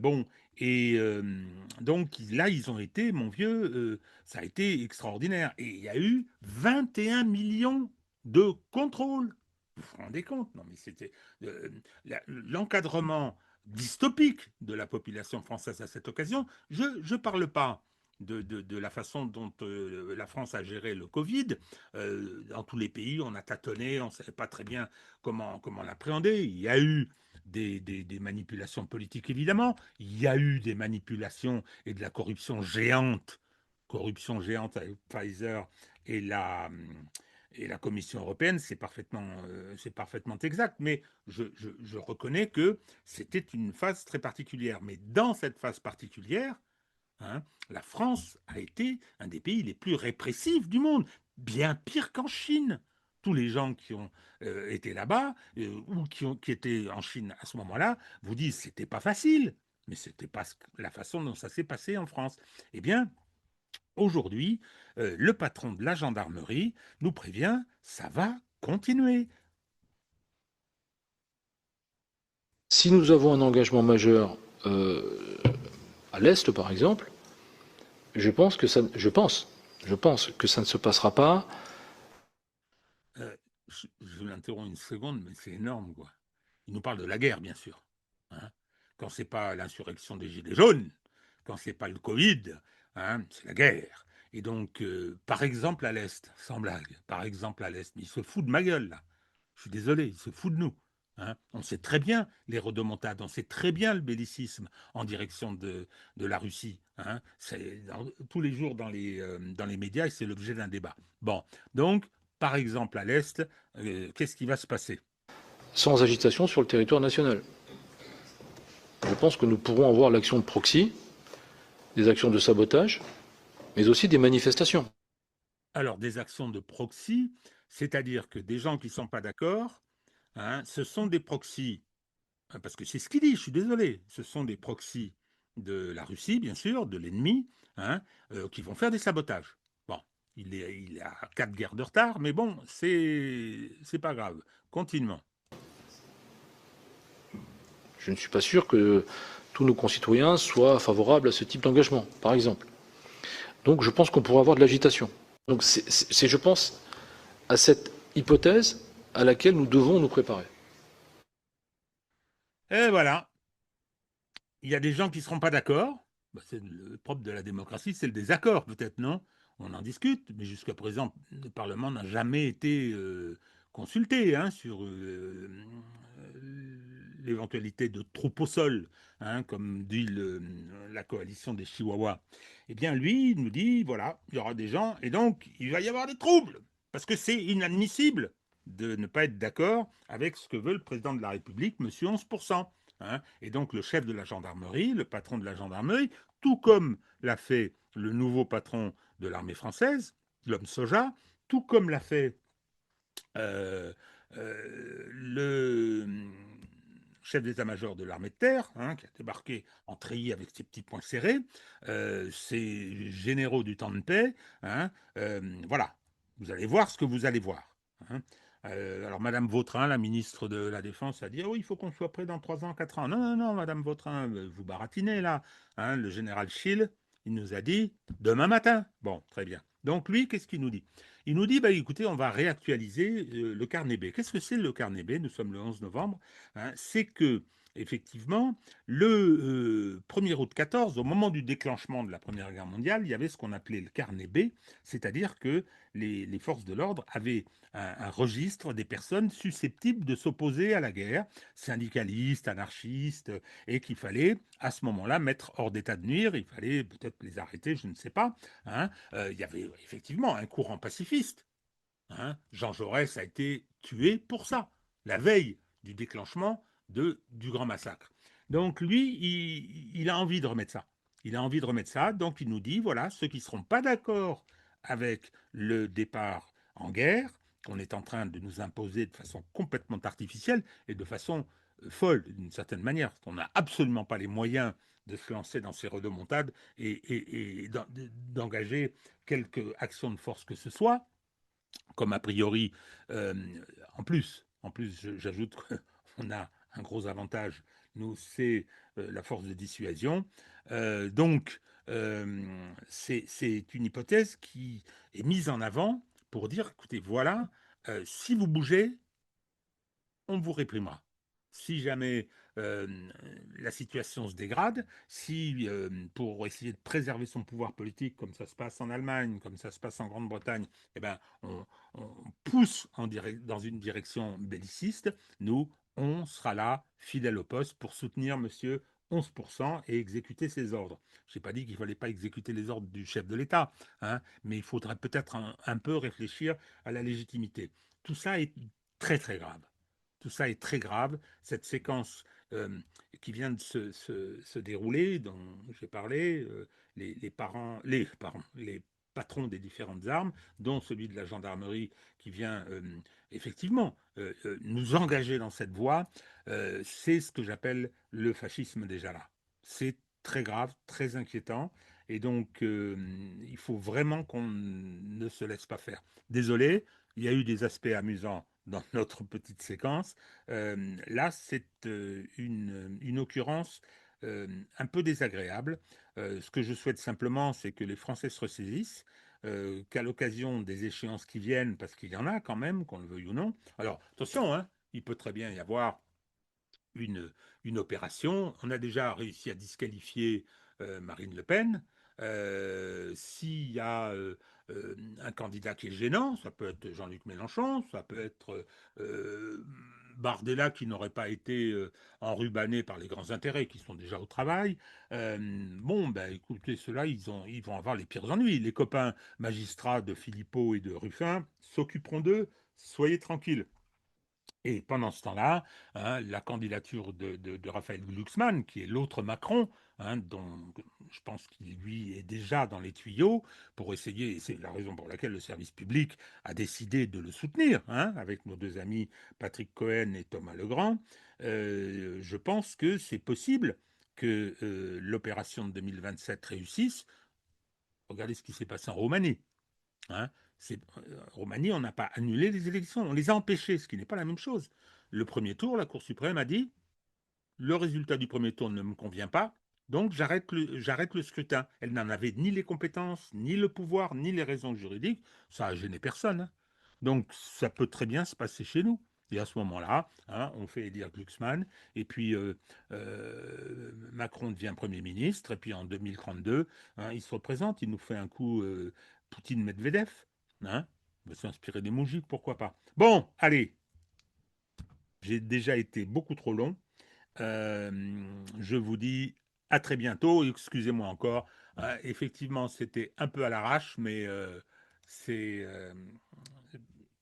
[SPEAKER 1] Bon, et donc là, ils ont été, mon vieux, ça a été extraordinaire. Et il y a eu 21 millions de contrôles. Vous vous rendez compte? Non, mais c'était l'encadrement dystopique de la population française à cette occasion. Je ne parle pas de la façon dont la France a géré le Covid. Dans tous les pays, on a tâtonné, on ne savait pas très bien comment l'appréhender. Il y a eu des manipulations politiques, évidemment. Il y a eu des manipulations et de la corruption géante avec Pfizer et la Commission européenne, c'est parfaitement exact, mais je reconnais que c'était une phase très particulière. Mais dans cette phase particulière, hein, la France a été un des pays les plus répressifs du monde, bien pire qu'en Chine. Tous les gens qui ont été là-bas ou qui étaient en Chine à ce moment-là vous disent que c'était pas facile, mais c'était pas la façon dont ça s'est passé en France. Eh bien, aujourd'hui, le patron de la gendarmerie nous prévient, ça va continuer.
[SPEAKER 9] Si nous avons un engagement majeur à l'Est, par exemple, je pense que ça ne se passera pas.
[SPEAKER 1] Je l'interromps une seconde, mais c'est énorme, quoi. Il nous parle de la guerre, bien sûr. Hein. Quand c'est pas l'insurrection des Gilets jaunes, quand c'est pas le Covid, hein, c'est la guerre. Et donc, par exemple à l'Est, sans blague, par exemple à l'Est, mais il se fout de ma gueule, là. Je suis désolé, il se fout de nous. Hein. On sait très bien les rodomontades, on sait très bien le bellicisme en direction de la Russie. Hein. C'est tous les jours dans les médias et c'est l'objet d'un débat. Bon, donc, par exemple à l'Est, qu'est-ce qui va se passer?
[SPEAKER 9] Sans agitation sur le territoire national. Je pense que nous pourrons avoir l'action de proxy, des actions de sabotage, mais aussi des manifestations.
[SPEAKER 1] Alors, des actions de proxy, c'est-à-dire que des gens qui ne sont pas d'accord, hein, ce sont des proxys, parce que c'est ce qu'il dit, je suis désolé, ce sont des proxys de la Russie, bien sûr, de l'ennemi, hein, qui vont faire des sabotages. Bon, il a 4 guerres de retard, mais bon, c'est pas grave. Continuons.
[SPEAKER 9] Je ne suis pas sûr que tous nos concitoyens soient favorables à ce type d'engagement, par exemple. Donc je pense qu'on pourra avoir de l'agitation. Donc c'est, je pense, à cette hypothèse à laquelle nous devons nous préparer.
[SPEAKER 1] Et voilà. Il y a des gens qui ne seront pas d'accord. Bah, c'est le propre de la démocratie, c'est le désaccord, peut-être, non? On en discute, mais jusqu'à présent, le Parlement n'a jamais été consulté hein, sur l'éventualité de troupes au sol, hein, comme dit la coalition des Chihuahuas. Eh bien, lui, il nous dit, voilà, il y aura des gens, et donc, il va y avoir des troubles, parce que c'est inadmissible de ne pas être d'accord avec ce que veut le président de la République, monsieur 11%. Hein, et donc, le chef de la gendarmerie, le patron de la gendarmerie, tout comme l'a fait le nouveau patron de l'armée française, l'homme Soja, tout comme l'a fait le chef d'état-major de l'armée de terre, hein, qui a débarqué en treillis avec ses petits poings serrés, ces généraux du temps de paix, hein, voilà, vous allez voir ce que vous allez voir. Hein. Alors, Madame Vautrin, la ministre de la Défense, a dit oh, il faut qu'on soit prêt dans 3 ans, 4 ans. Non, non, non, Madame Vautrin, vous baratinez là. Hein, le général Schill, il nous a dit demain matin. Bon, très bien. Donc, lui, qu'est-ce qu'il nous dit? Il nous dit bah, écoutez, on va réactualiser le carnet B. Qu'est-ce que c'est le carnet B? Nous sommes le 11 novembre. Hein, c'est que, effectivement, le 1er août 14, au moment du déclenchement de la Première Guerre mondiale, il y avait ce qu'on appelait le carnet B, c'est-à-dire que les forces de l'ordre avaient un registre des personnes susceptibles de s'opposer à la guerre, syndicalistes, anarchistes, et qu'il fallait à ce moment-là mettre hors d'état de nuire, il fallait peut-être les arrêter, je ne sais pas. Hein. Il y avait effectivement un courant pacifiste. Hein. Jean Jaurès a été tué pour ça, la veille du déclenchement du grand massacre. Donc lui, il a envie de remettre ça. Il a envie de remettre ça, donc il nous dit, voilà, ceux qui ne seront pas d'accord avec le départ en guerre, qu'on est en train de nous imposer de façon complètement artificielle et de façon folle, d'une certaine manière, parce qu'on n'a absolument pas les moyens de se lancer dans ces rodomontades et d'engager quelque action de force que ce soit, comme a priori, en plus j'ajoute qu'on a un gros avantage. Nous, c'est la force de dissuasion. Donc, c'est une hypothèse qui est mise en avant pour dire, écoutez, voilà, si vous bougez, on vous réprimera. Si jamais la situation se dégrade, si pour essayer de préserver son pouvoir politique, comme ça se passe en Allemagne, comme ça se passe en Grande-Bretagne, eh ben, on pousse dans une direction belliciste, nous, on sera là, fidèle au poste, pour soutenir monsieur 11% et exécuter ses ordres. Je n'ai pas dit qu'il ne fallait pas exécuter les ordres du chef de l'État, hein, mais il faudrait peut-être un peu réfléchir à la légitimité. Tout ça est très très grave. Tout ça est très grave. Cette séquence qui vient de se dérouler, dont j'ai parlé, les patrons des différentes armes, dont celui de la gendarmerie qui vient effectivement nous engager dans cette voie, c'est ce que j'appelle le fascisme déjà là. C'est très grave, très inquiétant, et donc il faut vraiment qu'on ne se laisse pas faire. Désolé, il y a eu des aspects amusants dans notre petite séquence. Là, c'est une occurrence un peu désagréable. Ce que je souhaite simplement, c'est que les Français se ressaisissent, qu'à l'occasion des échéances qui viennent, parce qu'il y en a quand même, qu'on le veuille ou non. Alors, attention, hein, il peut très bien y avoir une opération. On a déjà réussi à disqualifier Marine Le Pen. S'il y a un candidat qui est gênant, ça peut être Jean-Luc Mélenchon, ça peut être Bardella qui n'aurait pas été enrubanné par les grands intérêts qui sont déjà au travail. Bon, ben écoutez, ceux-là, ils vont avoir les pires ennuis. Les copains magistrats de Philippot et de Ruffin s'occuperont d'eux, soyez tranquilles. Et pendant ce temps-là, hein, la candidature de Raphaël Glucksmann, qui est l'autre Macron, hein, dont je pense qu'il lui est déjà dans les tuyaux, pour essayer, et c'est la raison pour laquelle le service public a décidé de le soutenir, hein, avec nos deux amis Patrick Cohen et Thomas Legrand, je pense que c'est possible que l'opération de 2027 réussisse. Regardez ce qui s'est passé en Roumanie. Hein. Roumanie, on n'a pas annulé les élections, on les a empêchées, ce qui n'est pas la même chose. Le premier tour, la Cour suprême a dit le résultat du premier tour ne me convient pas, donc j'arrête le scrutin. Elle n'en avait ni les compétences, ni le pouvoir, ni les raisons juridiques. Ça a gêné personne. Hein. Donc ça peut très bien se passer chez nous. Et à ce moment-là, hein, on fait élire Glucksmann, et puis Macron devient Premier ministre, et puis en 2032, hein, il se représente, il nous fait un coup Poutine-Medvedev. Hein, on va s'inspirer des moujiks, pourquoi pas. Bon, allez, j'ai déjà été beaucoup trop long. Je vous dis à très bientôt. Excusez-moi encore. Effectivement, c'était un peu à l'arrache, mais c'est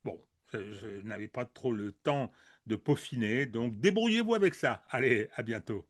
[SPEAKER 1] bon. Je n'avais pas trop le temps de peaufiner, donc débrouillez-vous avec ça. Allez, à bientôt.